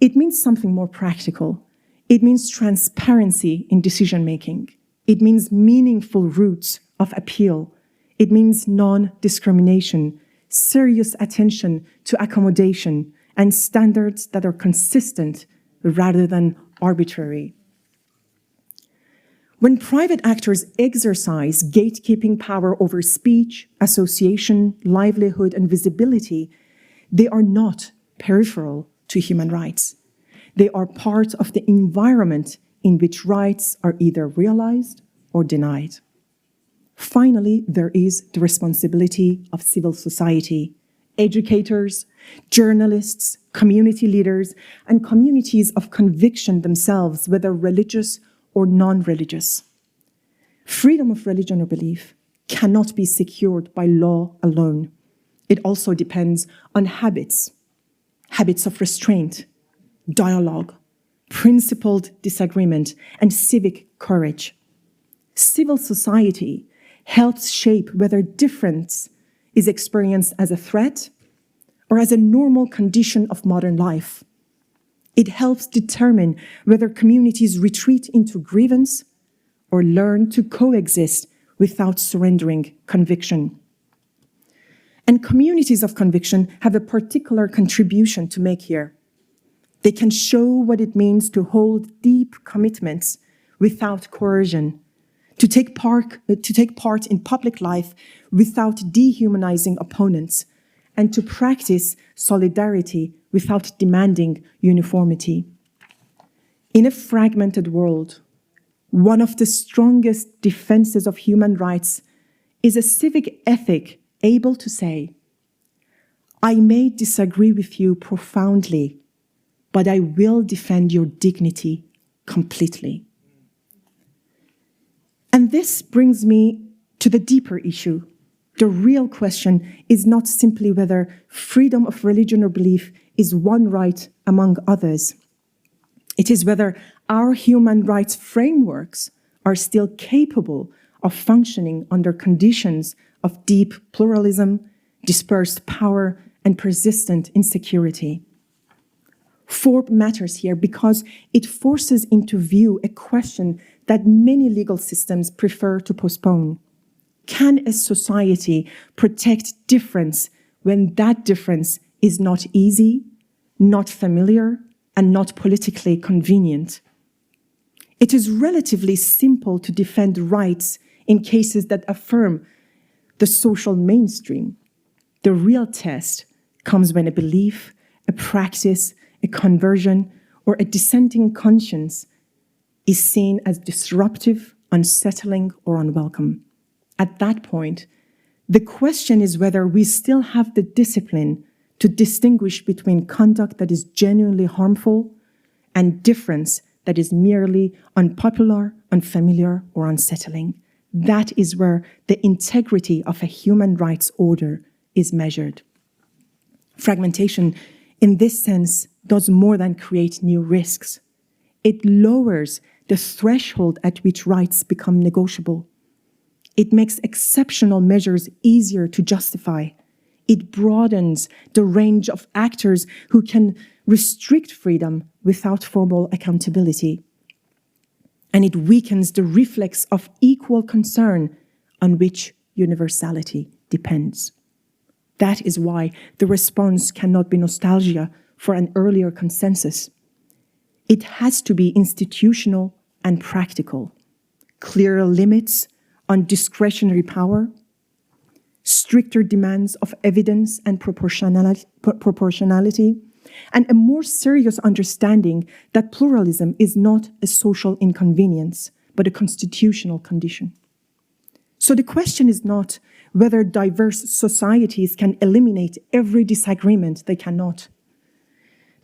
It means something more practical. It means transparency in decision-making. It means meaningful routes of appeal. It means non-discrimination, serious attention to accommodation and standards that are consistent rather than arbitrary. When private actors exercise gatekeeping power over speech, association, livelihood, and visibility, they are not peripheral to human rights. They are part of the environment in which rights are either realized or denied. Finally, there is the responsibility of civil society, educators, journalists, community leaders, and communities of conviction themselves, whether religious or non-religious. Freedom of religion or belief cannot be secured by law alone. It also depends on habits of restraint, dialogue, principled disagreement, and civic courage. Civil society helps shape whether difference is experienced as a threat or as a normal condition of modern life. It helps determine whether communities retreat into grievance or learn to coexist without surrendering conviction. And communities of conviction have a particular contribution to make here. They can show what it means to hold deep commitments without coercion, to take part in public life without dehumanizing opponents, and to practice solidarity without demanding uniformity. In a fragmented world, one of the strongest defenses of human rights is a civic ethic able to say, I may disagree with you profoundly, but I will defend your dignity completely. And this brings me to the deeper issue. The real question is not simply whether freedom of religion or belief is one right among others. It is whether our human rights frameworks are still capable of functioning under conditions of deep pluralism, dispersed power, and persistent insecurity. FoRB matters here because it forces into view a question that many legal systems prefer to postpone. Can a society protect difference when that difference is not easy, not familiar, and not politically convenient? It is relatively simple to defend rights in cases that affirm the social mainstream. The real test comes when a belief, a practice, a conversion, or a dissenting conscience is seen as disruptive, unsettling, or unwelcome. At that point, the question is whether we still have the discipline to distinguish between conduct that is genuinely harmful and difference that is merely unpopular, unfamiliar, or unsettling. That is where the integrity of a human rights order is measured. Fragmentation, in this sense, does more than create new risks. It lowers the threshold at which rights become negotiable. It makes exceptional measures easier to justify. It broadens the range of actors who can restrict freedom without formal accountability. And it weakens the reflex of equal concern on which universality depends. That is why the response cannot be nostalgia for an earlier consensus. It has to be institutional and practical. Clearer limits on discretionary power, stricter demands of evidence and proportionality, and a more serious understanding that pluralism is not a social inconvenience, but a constitutional condition. So the question is not whether diverse societies can eliminate every disagreement. They cannot.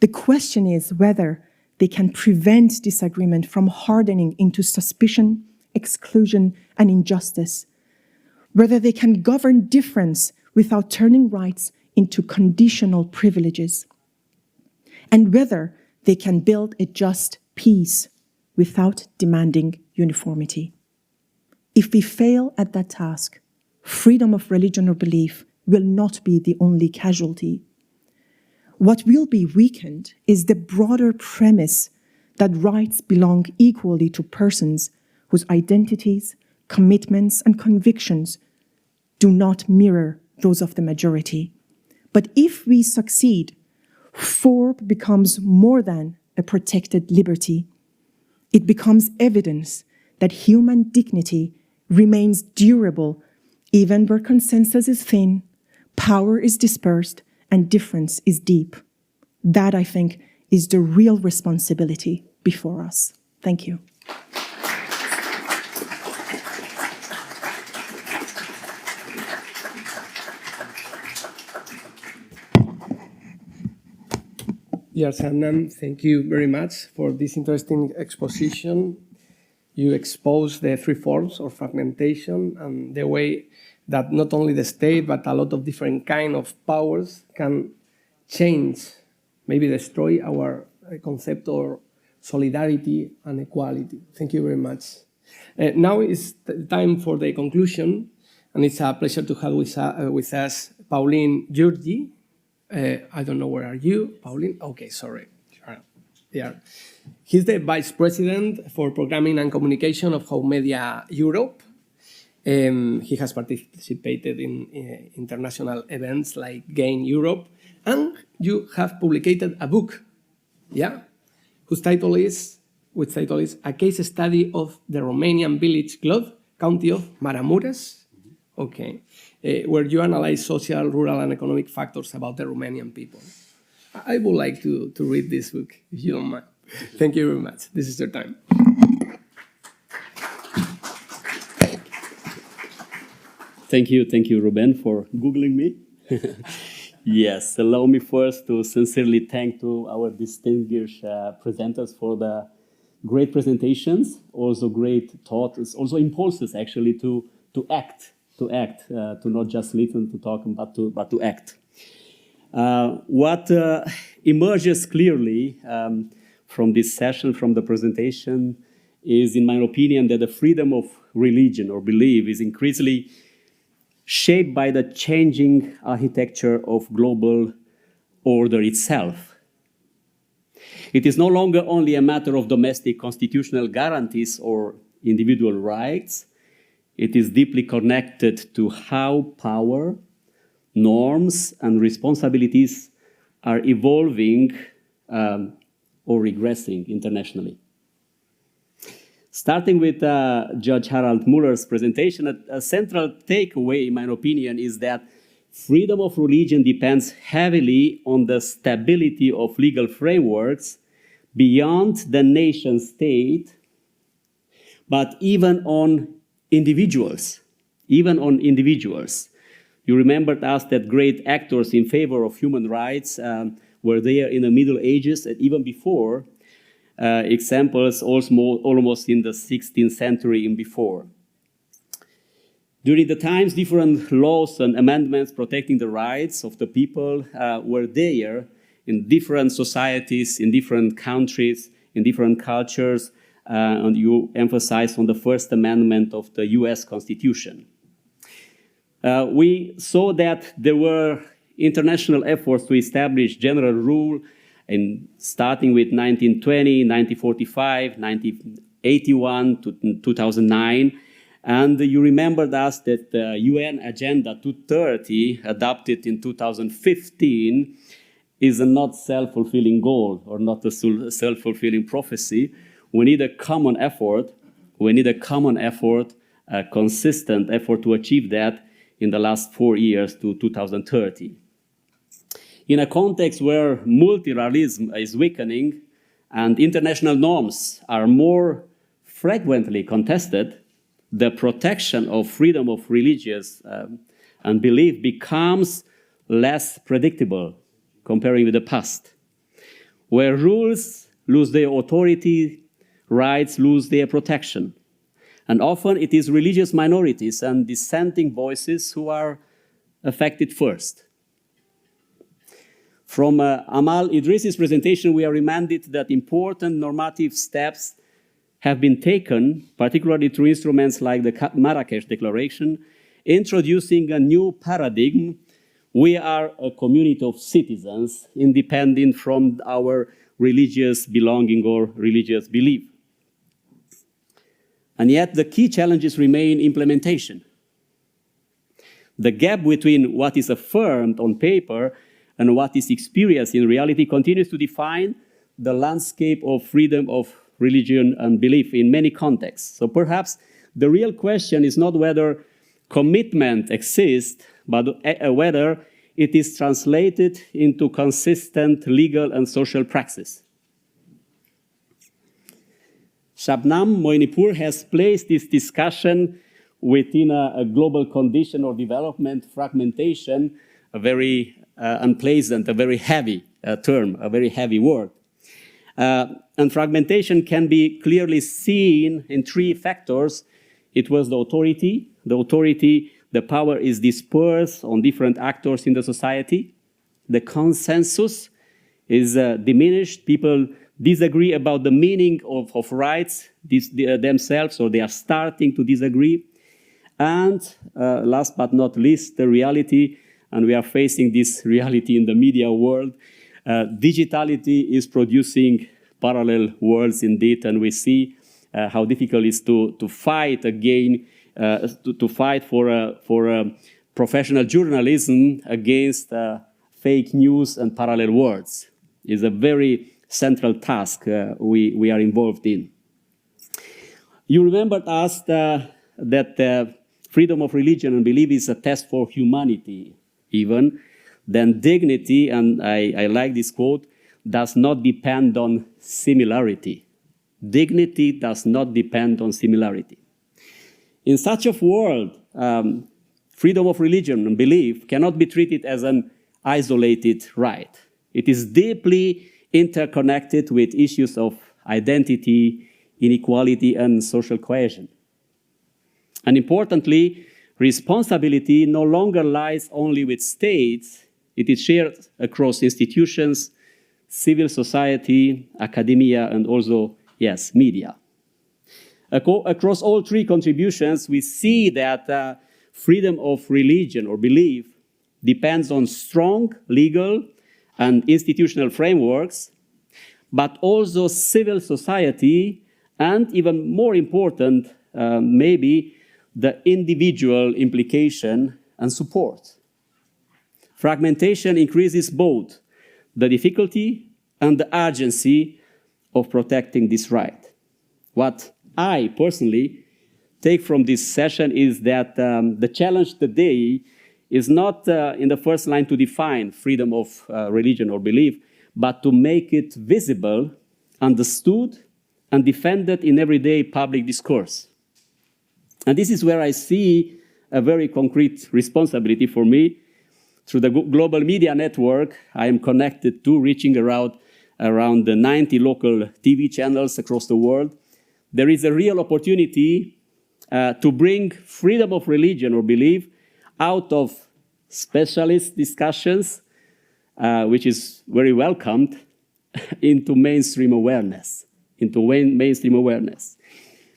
The question is whether they can prevent disagreement from hardening into suspicion, exclusion, and injustice, whether they can govern difference without turning rights into conditional privileges, and whether they can build a just peace without demanding uniformity. If we fail at that task, freedom of religion or belief will not be the only casualty. What will be weakened is the broader premise that rights belong equally to persons whose identities, commitments, and convictions do not mirror those of the majority. But if we succeed, FoRB becomes more than a protected liberty. It becomes evidence that human dignity remains durable even where consensus is thin, power is dispersed, and difference is deep. That, I think, is the real responsibility before us. Thank you. Dear Shabnam, thank you very much for this interesting exposition. You exposed the three forms of fragmentation and the way that not only the state, but a lot of different kind of powers can change, maybe destroy our concept of solidarity and equality. Thank you very much. Now is time for the conclusion, and it's a pleasure to have with us Paulin Giurgi. I don't know, where are you, Paulin? Okay, sorry. Yeah. He's the Vice President for Programming and Communication of Home Media Europe. He has participated in international events like Gain Europe, and you have published a book, yeah, which title is A Case Study of the Romanian Village Cloth, County of Maramureș, okay, where you analyze social, rural, and economic factors about the Romanian people. I would like to read this book, if you don't mind. Thank you very much. This is your time. Thank you, Rubén, for Googling me. Yes, allow me first to sincerely thank to our distinguished presenters for the great presentations, also great thoughts, also impulses actually to act, to not just listen to talk, but to act. What emerges clearly from this session, from the presentation, is, in my opinion, that the freedom of religion or belief is increasingly shaped by the changing architecture of global order itself. It is no longer only a matter of domestic constitutional guarantees or individual rights. It is deeply connected to how power, norms, and responsibilities are evolving or regressing internationally. Starting with Judge Harald Mueller's presentation, a central takeaway, in my opinion, is that freedom of religion depends heavily on the stability of legal frameworks beyond the nation state, but even on individuals. You remembered us that great actors in favor of human rights were there in the Middle Ages and even before. Examples almost in the 16th century and before. During the times, different laws and amendments protecting the rights of the people were there in different societies, in different countries, in different cultures, and you emphasized on the First Amendment of the US Constitution. We saw that there were international efforts to establish general rule, and starting with 1920, 1945, 1981 to 2009. And you remembered us that the UN Agenda 230, adopted in 2015, is a not self-fulfilling goal or not a self-fulfilling prophecy. We need a common effort. A consistent effort to achieve that in the last 4 years to 2030. In a context where multilateralism is weakening and international norms are more frequently contested, the protection of freedom of religious and belief becomes less predictable comparing with the past. Where rules lose their authority, rights lose their protection. And often it is religious minorities and dissenting voices who are affected first. From Amal Idrissi's presentation, we are reminded that important normative steps have been taken, particularly through instruments like the Marrakech Declaration, introducing a new paradigm. We are a community of citizens, independent from our religious belonging or religious belief. And yet the key challenges remain implementation. The gap between what is affirmed on paper and what is experienced in reality continues to define the landscape of freedom of religion and belief in many contexts. So perhaps the real question is not whether commitment exists, but whether it is translated into consistent legal and social praxis. Shabnam Moinipour has placed this discussion within a global condition or development, fragmentation, a very unpleasant, a very heavy term, a very heavy word. And fragmentation can be clearly seen in three factors. It was the authority. The power is dispersed on different actors in the society. The consensus is diminished. People disagree about the meaning of rights themselves, or they are starting to disagree. And last but not least, the reality, and we are facing this reality in the media world. Digitality is producing parallel worlds indeed, and we see how difficult it is to fight again, to fight for professional journalism against fake news and parallel worlds. It's a very central task we are involved in. You remembered us that freedom of religion and belief is a test for humanity, even. Then dignity, and I like this quote, does not depend on similarity. Dignity does not depend on similarity. In such a world, freedom of religion and belief cannot be treated as an isolated right. It is deeply interconnected with issues of identity, inequality, and social cohesion. And importantly, responsibility no longer lies only with states. It is shared across institutions, civil society, academia, and also, yes, media. Across all three contributions, we see that freedom of religion or belief depends on strong legal and institutional frameworks, but also civil society, and even more important, maybe, the individual implication and support. Fragmentation increases both the difficulty and the urgency of protecting this right. What I personally take from this session is that the challenge today is not in the first line to define freedom of religion or belief, but to make it visible, understood, and defended in everyday public discourse. And this is where I see a very concrete responsibility for me. Through the global media network, I am connected to, reaching around the 90 local TV channels across the world. There is a real opportunity to bring freedom of religion or belief out of specialist discussions, which is very welcomed, into mainstream awareness.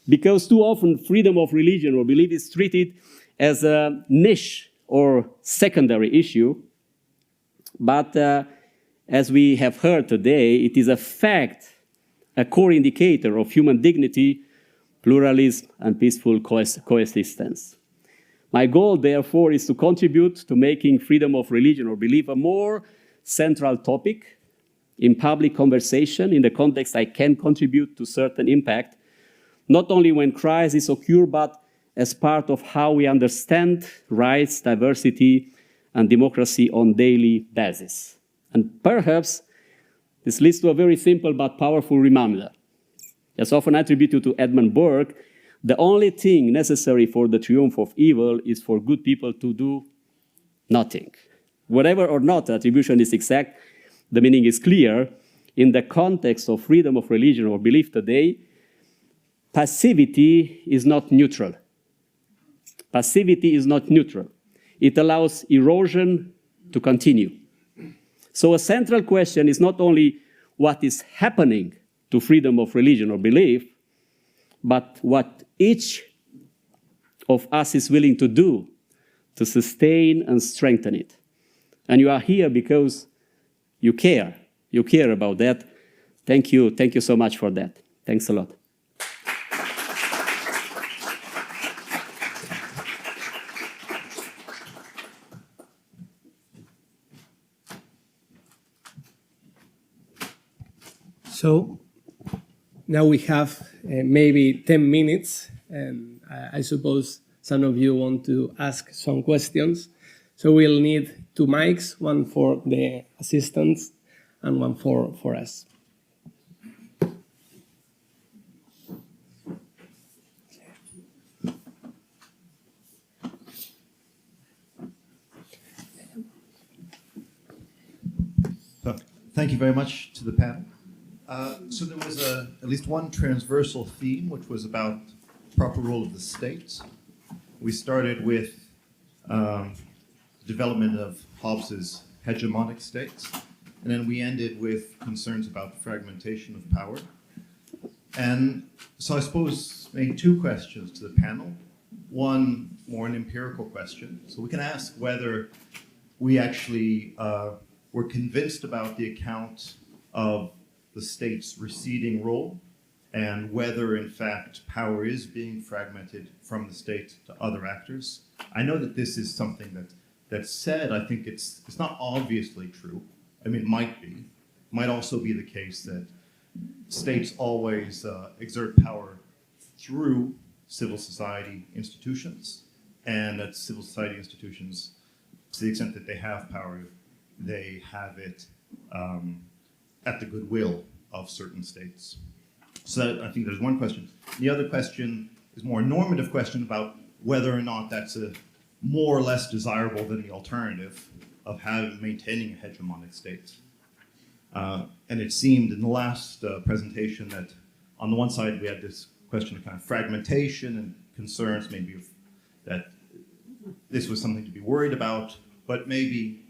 Because too often freedom of religion or belief is treated as a niche or secondary issue, but as we have heard today, it is a fact, a core indicator of human dignity, pluralism, and peaceful coexistence. My goal, therefore, is to contribute to making freedom of religion or belief a more central topic in public conversation. In the context, I can contribute to certain impact, not only when crises occur, but as part of how we understand rights, diversity, and democracy on daily basis. And perhaps this leads to a very simple but powerful reminder. As often attributed to Edmund Burke, the only thing necessary for the triumph of evil is for good people to do nothing. Whatever or not the attribution is exact, the meaning is clear. In the context of freedom of religion or belief today, passivity is not neutral. Passivity is not neutral. It allows erosion to continue. So a central question is not only what is happening to freedom of religion or belief, but what each of us is willing to do to sustain and strengthen it. And you are here because you care. You care about that. Thank you. Thank you so much for that. Thanks a lot. So now we have maybe 10 minutes, and I suppose some of you want to ask some questions. So we'll need 2 mics, one for the assistants and one for us. Thank you very much to the panel. So there was at least one transversal theme, which was about the proper role of the state. We started with the development of Hobbes's hegemonic states, and then we ended with concerns about fragmentation of power. And so I suppose maybe 2 questions to the panel. One, more an empirical question. So we can ask whether we actually were convinced about the account of the state's receding role and whether, in fact, power is being fragmented from the state to other actors. I know that this is something that's said. I think it's not obviously true. I mean, it might be. It might also be the case that states always exert power through civil society institutions, and that civil society institutions, to the extent that they have power, they have it at the goodwill of certain states. So I think there's one question. The other question is more a normative question about whether or not that's a more or less desirable than the alternative of maintaining a hegemonic state. And it seemed in the last presentation that on the one side we had this question of kind of fragmentation and concerns maybe that this was something to be worried about, but maybe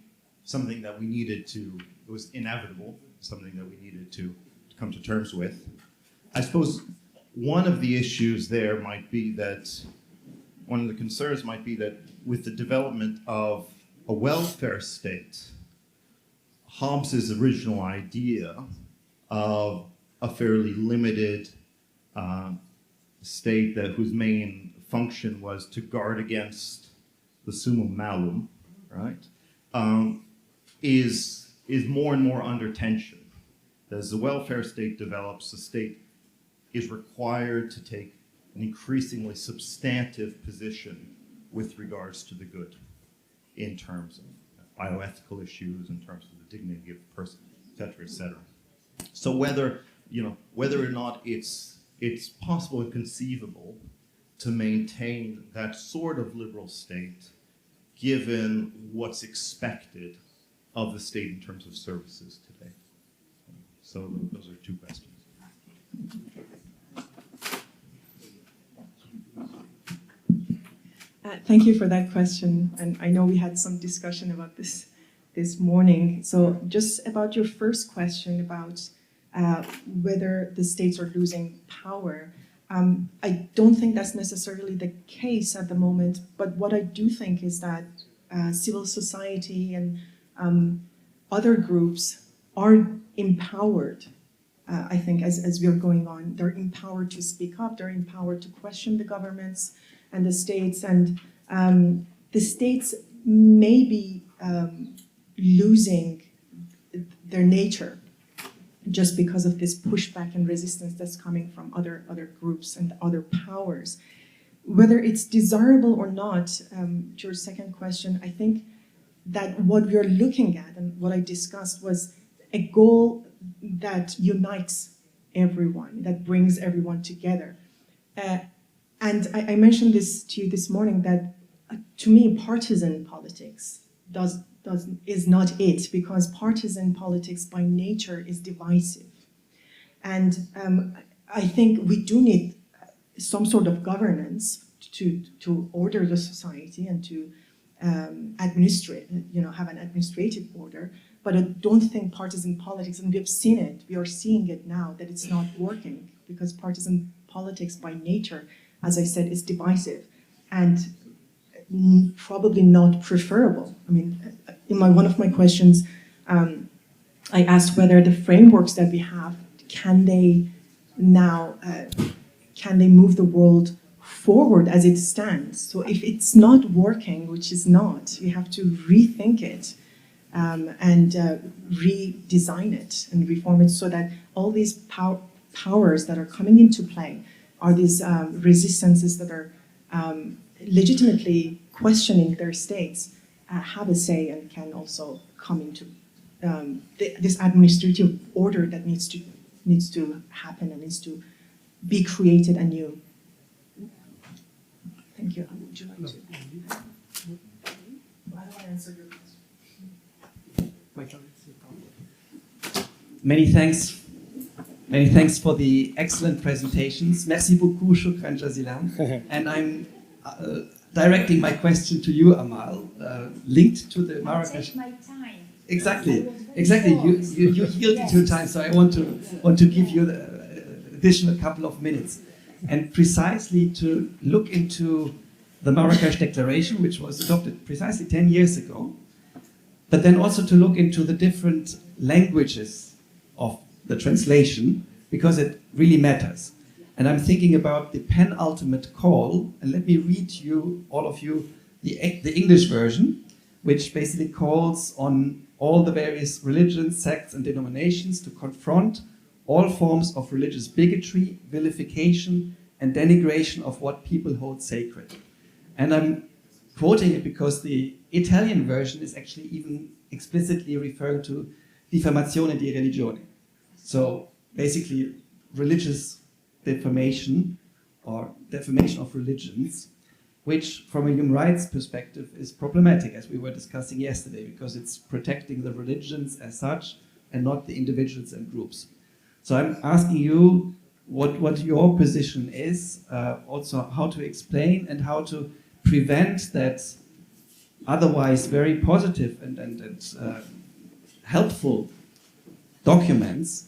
something that we needed to, it was inevitable, something that we needed to come to terms with. I suppose one of the issues there might be that, one of the concerns might be that with the development of a welfare state, Hobbes's original idea of a fairly limited state whose main function was to guard against the summum malum, right, is more and more under tension. As the welfare state develops, the state is required to take an increasingly substantive position with regards to the good in terms of bioethical issues, in terms of the dignity of the person, et cetera, et cetera. So whether or not it's possible and conceivable to maintain that sort of liberal state given what's expected of the state in terms of services today. So those are 2 questions. Thank you for that question. And I know we had some discussion about this morning. So just about your first question about whether the states are losing power, I don't think that's necessarily the case at the moment. But what I do think is that civil society and other groups are empowered. I think as we're going on, they're empowered to speak up, they're empowered to question the governments and the states, and the states may be losing their nature just because of this pushback and resistance that's coming from other groups and other powers. Whether it's desirable or not, to your second question, I think that what we're looking at and what I discussed was a goal that unites everyone, that brings everyone together. And I mentioned this to you this morning that to me, partisan politics is not it, because partisan politics by nature is divisive. And I think we do need some sort of governance to order the society and to administrate, have an administrative order. But I don't think partisan politics, and we've seen it, we are seeing it now, that it's not working, because partisan politics by nature, as I said, is divisive and probably not preferable. I mean, in one of my questions, I asked whether the frameworks that we have, can they move the world forward as it stands? So if it's not working, which is not, we have to rethink it. and redesign it and reform it so that all these powers that are coming into play are these resistances that are legitimately questioning their states, have a say and can also come into this administrative order that needs to happen and needs to be created anew. Thank you. Would you like to? I don't want to answer your question. Many thanks. Many thanks for the excellent presentations. Merci beaucoup, shukran jazilan. And I'm directing my question to you, Amal, linked to the Marrakech. Take my time. Exactly. You yielded your time, so I want to give you the additional couple of minutes, and precisely to look into the Marrakech Declaration, which was adopted precisely 10 years ago, but then also to look into the different languages of the translation, because it really matters. And I'm thinking about the penultimate call, and let me read you, all of you, the English version, which basically calls on all the various religions, sects, and denominations to confront all forms of religious bigotry, vilification, and denigration of what people hold sacred. And I'm quoting it because the Italian version is actually even explicitly referring to diffamazione di religione. So basically, religious defamation or defamation of religions, which from a human rights perspective is problematic, as we were discussing yesterday, because it's protecting the religions as such and not the individuals and groups. So I'm asking you what your position is, also how to explain and how to prevent that otherwise very positive and helpful documents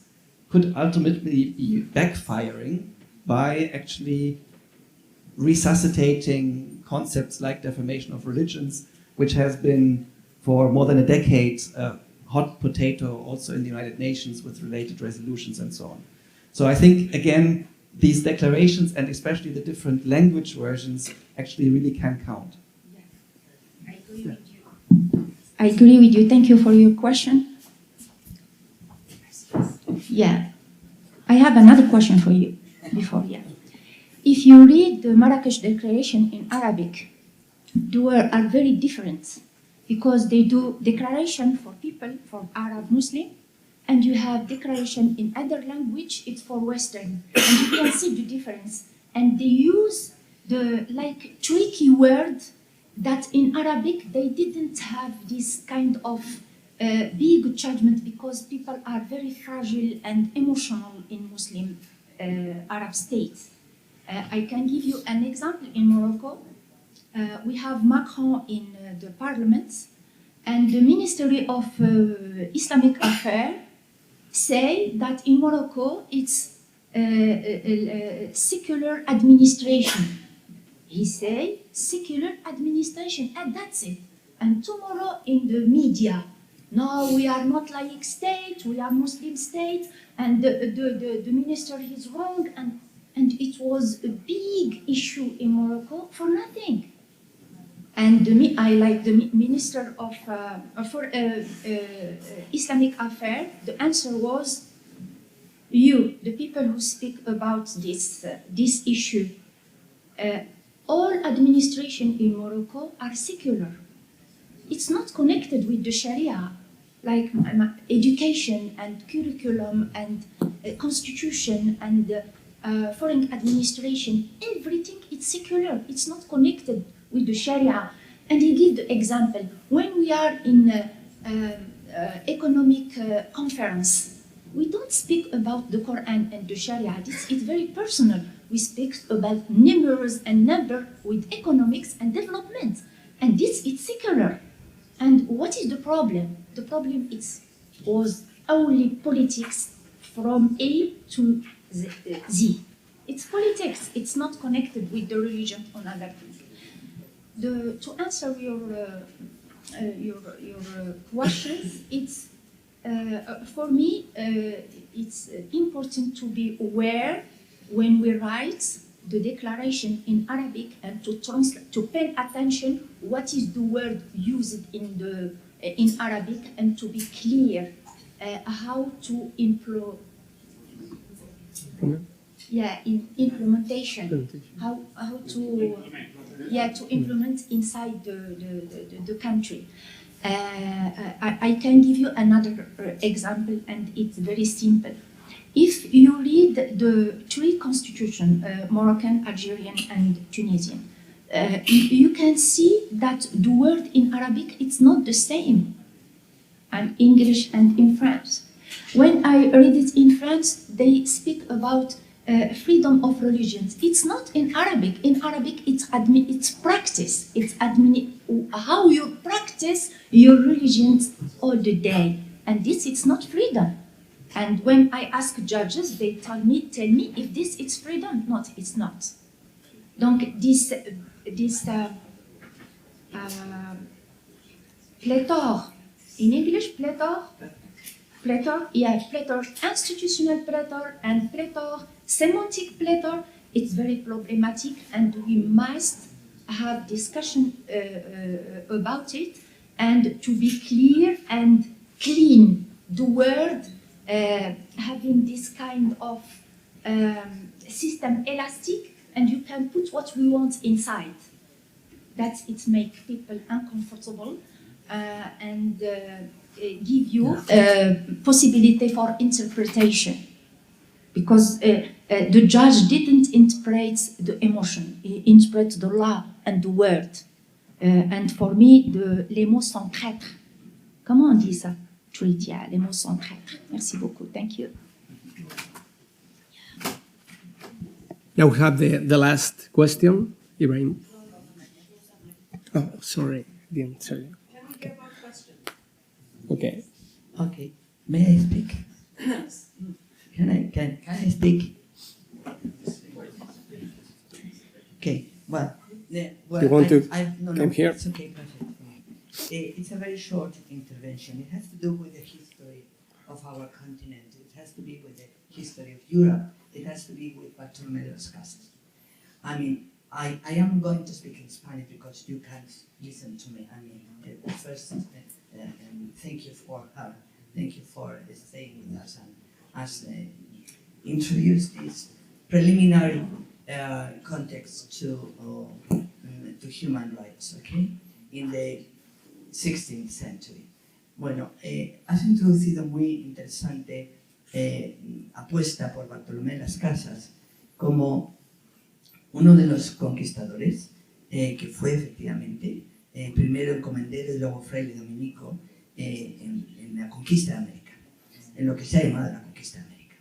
could ultimately be backfiring by actually resuscitating concepts like defamation of religions, which has been for more than a decade a hot potato also in the United Nations with related resolutions and so on. So I think, again, these declarations and especially the different language versions actually really can count. I agree with you. I agree with you. Thank you for your question. Yeah. I have another question for you before, yeah. If you read the Marrakech Declaration in Arabic, the words are very different because they do declaration for people, for Arab Muslim, and you have declaration in other language, it's for Western. And you can see the difference. And they use the tricky word that in Arabic they didn't have this kind of big judgment because people are very fragile and emotional in Muslim Arab states. I can give you an example in Morocco. We have Macron in the parliament, and the Ministry of Islamic Affairs say that in Morocco it's secular administration. He say secular administration, and that's it. And tomorrow in the media, no, we are not laïc state, we are Muslim state, and the minister is wrong, and it was a big issue in Morocco for nothing. And I like the Minister of for Islamic Affairs, the answer was, you, the people who speak about this issue, all administration in Morocco are secular. It's not connected with the Sharia, like education and curriculum and constitution and foreign administration. Everything is secular. It's not connected with the Sharia. And he gave the example. When we are in economic conference, we don't speak about the Quran and the Sharia. It's very personal. We speak about numbers and number with economics and development. And it's secular. And what is the problem? The problem was only politics from A to Z. It's politics. It's not connected with the religion or other things. To answer your questions, it's for me it's important to be aware when we write the declaration in Arabic and to pay attention what is the word used in the in Arabic and to be clear how to implementation, how to implement inside the country. I can give you another example, and it's very simple. If you read the three constitutions, Moroccan, Algerian, and Tunisian, you can see that the word in Arabic, it's not the same, and English and in France. When I read it in France, they speak about freedom of religions. It's not in Arabic. In Arabic, it's practice. It's how you practice your religions all the day. And this, it's not freedom. And when I ask judges, they tell me if this is freedom. Not, it's not. Donc, this plethora, in English, plethora, institutional plethora and plethora, semantic plethora, it's very problematic, and we must have discussion about it, and to be clear and clean the word, having this kind of system elastic, and you can put what we want inside. That it makes people uncomfortable and give you possibility for interpretation, because the judge didn't interpret the emotion, he interpreted the law and the word. And for me, les mots sont traîtres. Comment on dit ça? Treaty, les mots sont traîtres. Merci beaucoup. Thank you. Now we have the last question, Ibrahim. Oh, sorry, didn't sorry. Okay. Okay. Okay. May I speak? Can I speak? Okay. Well, you want to come here? It's okay, perfect. It's a very short intervention. It has to do with the history of our continent. It has to be with the history of Europe. It has to be with Bartolomé de las Casas. I mean, I am going to speak in Spanish because you can't listen to me. I mean, first, thank you for Harald. Thank you for staying with us and us introduce this preliminary context to human rights, okay, in the 16th century. Bueno, has introducido muy interesante apuesta por Bartolomé de las Casas como uno de los conquistadores que fue efectivamente primero encomendero y luego fraile dominico en la conquista de América, en lo que se ha llamado la conquista de América.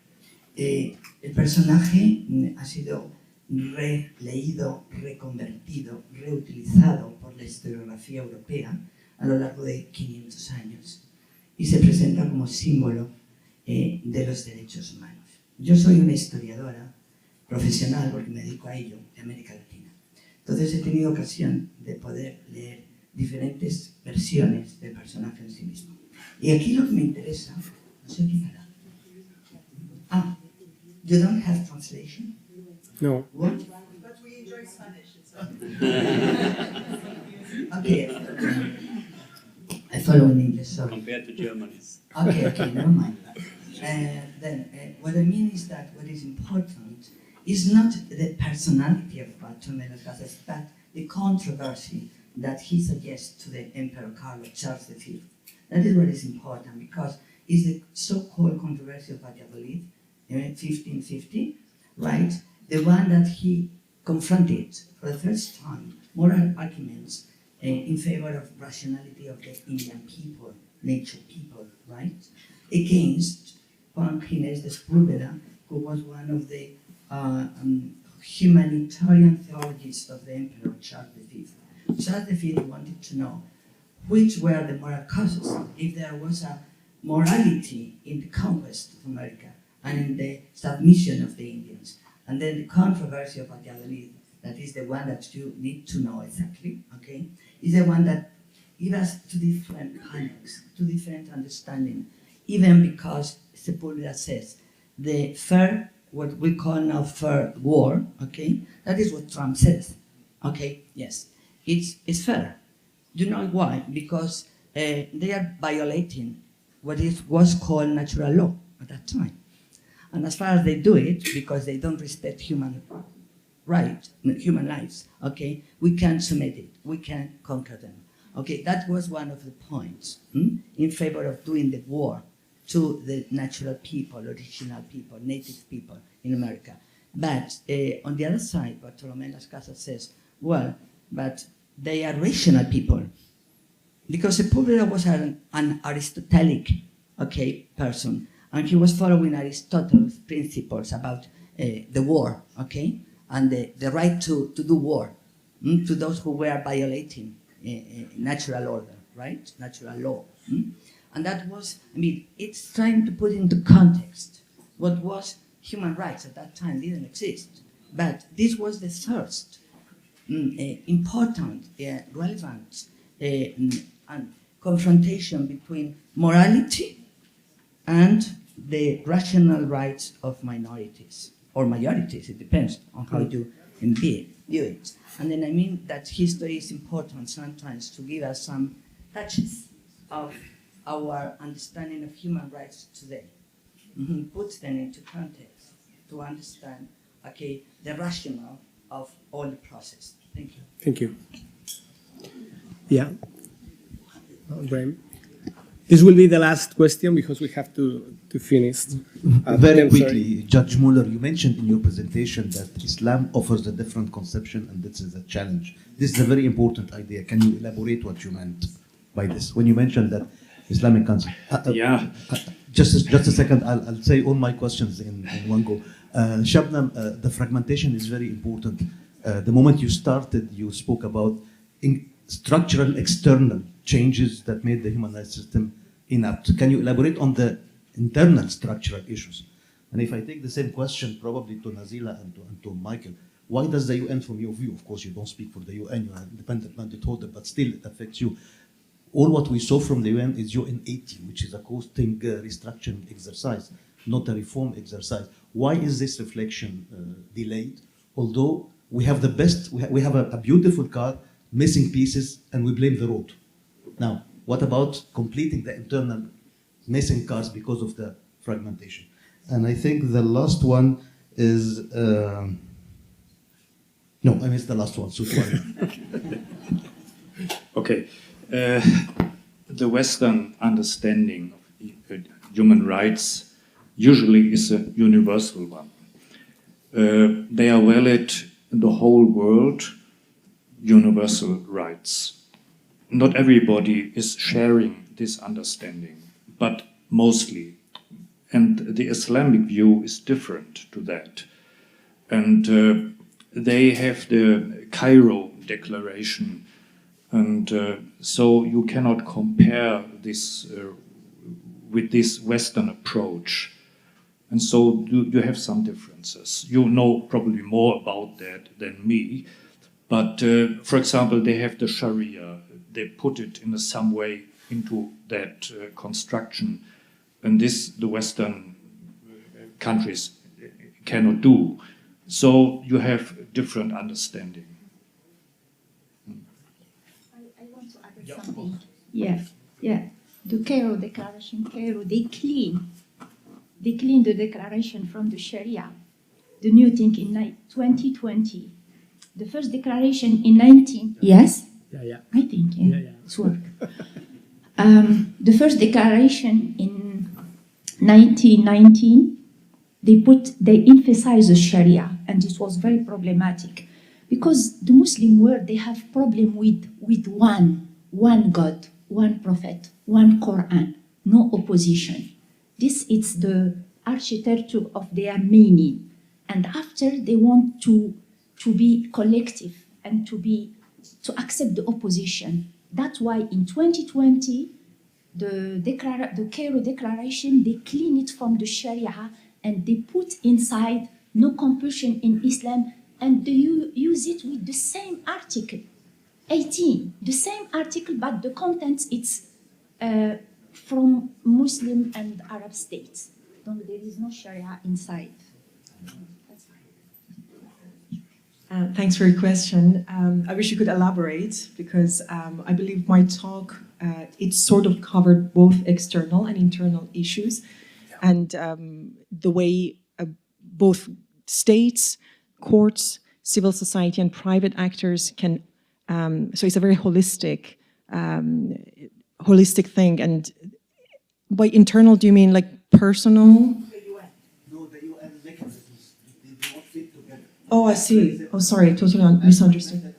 El personaje ha sido releído, reconvertido, reutilizado por la historiografía europea a lo largo de 500 años y se presenta como símbolo de los derechos humanos. Yo soy una historiadora profesional, porque me dedico a ello, de América Latina. Entonces he tenido ocasión de poder leer diferentes versiones del personaje en sí mismo. Y aquí lo que me interesa, no sé quién hará. Ah, you don't have translation? No. What? But we enjoy Spanish. Okay. I follow in English, sorry. Compared to German, it's... Okay, never mind. Then what I mean is that what is important is not the personality of Bartolomé de las Casas, but the controversy that he suggests to the Emperor Charles V. That is what is important, because it's the so-called controversy of Valladolid in 1550, right? The one that he confronted for the first time moral arguments in favor of rationality of the Indian people, nature people, right? Against Juan Ginés de Sepúlveda, who was one of the humanitarian theologians of the Emperor Charles V. Charles V wanted to know which were the moral causes, if there was a morality in the conquest of America and in the submission of the Indians. And then the controversy of Valladolid, that is the one that you need to know exactly, okay, is the one that gives us two different contexts, two different understanding, even because Sepúlveda says the fair, what we call now fair war, okay, that is what Trump says, okay, yes, it's fair. You know why? Because they are violating what was called natural law at that time. And as far as they do it, because they don't respect human lives, okay, we can submit it, we can conquer them. Okay, that was one of the points in favor of doing the war to the natural people, original people, native people in America. But on the other side, Bartolomé Las Casas says, well, but they are rational people. Because Sepúlveda was an Aristotelic, okay, person, and he was following Aristotle's principles about the war, okay, and the right to do war to those who were violating natural order, right, natural law. And that was, I mean, it's trying to put into context what was human rights at that time didn't exist, but this was the first important, relevant and confrontation between morality and the rational rights of minorities, or majorities, it depends on how you view it. And then I mean that history is important sometimes to give us some touches of our understanding of human rights today. Puts them into context to understand, okay, the rationale of all the process. Thank you. Thank you. Yeah. Graham. This will be the last question because we have to finish. Very quickly, Judge Mueller, you mentioned in your presentation that Islam offers a different conception and this is a challenge. This is a very important idea. Can you elaborate what you meant by this? When you mentioned that Islamic concept. Just a second, I'll say all my questions in one go. Shabnam, the fragmentation is very important. The moment you started, you spoke about structural external changes that made the human rights system inept. Can you elaborate on the internal structural issues? And if I take the same question probably to Nazila and to Michael, why does the UN, from your view, of course you don't speak for the UN, you're an independent mandate holder, but still it affects you. All what we saw from the UN is UN 80, which is a costing restructuring exercise, not a reform exercise. Why is this reflection delayed? Although we have the best, we have a beautiful car, missing pieces, and we blame the road. Now, what about completing the internal missing cars because of the fragmentation? And I think the last one is, no, I missed the last one, so sorry. Okay. The Western understanding of human rights usually is a universal one. They are valid in the whole world, universal rights. Not everybody is sharing this understanding, but mostly. And the Islamic view is different to that. And they have the Cairo Declaration. And so you cannot compare this with this Western approach. And so you have some differences. You know probably more about that than me. But for example, they have the Sharia. They put it in some way into that construction. And this the Western countries cannot do. So you have different understanding. I want to add something. Yeah. The Cairo Declaration, they clean the declaration from the Sharia, the new thing in 2020. The first declaration in 19. Yes? Yeah. I think, it's work. The first declaration in 1919, they emphasized the Sharia, and it was very problematic because the Muslim world, they have problem with one God, one prophet, one Quran, no opposition. This is the architecture of their meaning. And after they want to be collective and to accept the opposition. That's why in 2020, the Cairo Declaration, they clean it from the Sharia and they put inside no compulsion in Islam, and they use it with the same article, 18, the same article, but the content it's from Muslim and Arab states. So there is no Sharia inside. That's fine. Thanks for your question. I wish you could elaborate because I believe my talk, it sort of covered both external and internal issues and the way both states, courts, civil society and private actors can, so it's a very holistic thing. And by internal, do you mean like personal? No, the UN mechanisms, they don't fit together. Oh, I see. Oh, sorry, totally misunderstood.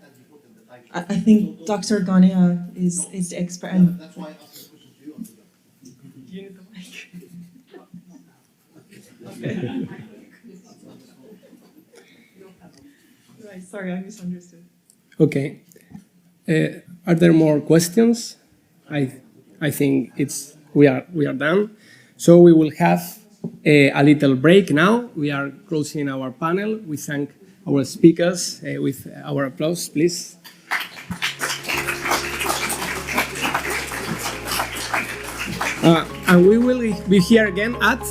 I think Dr. Ghanea is the expert. And that's why I asked the question to you. do you need the mic? Okay. Right, sorry, I misunderstood. Okay. Are there more questions? I think we are done. So we will have a little break now. We are closing our panel. We thank our speakers with our applause, please. And we will be here again at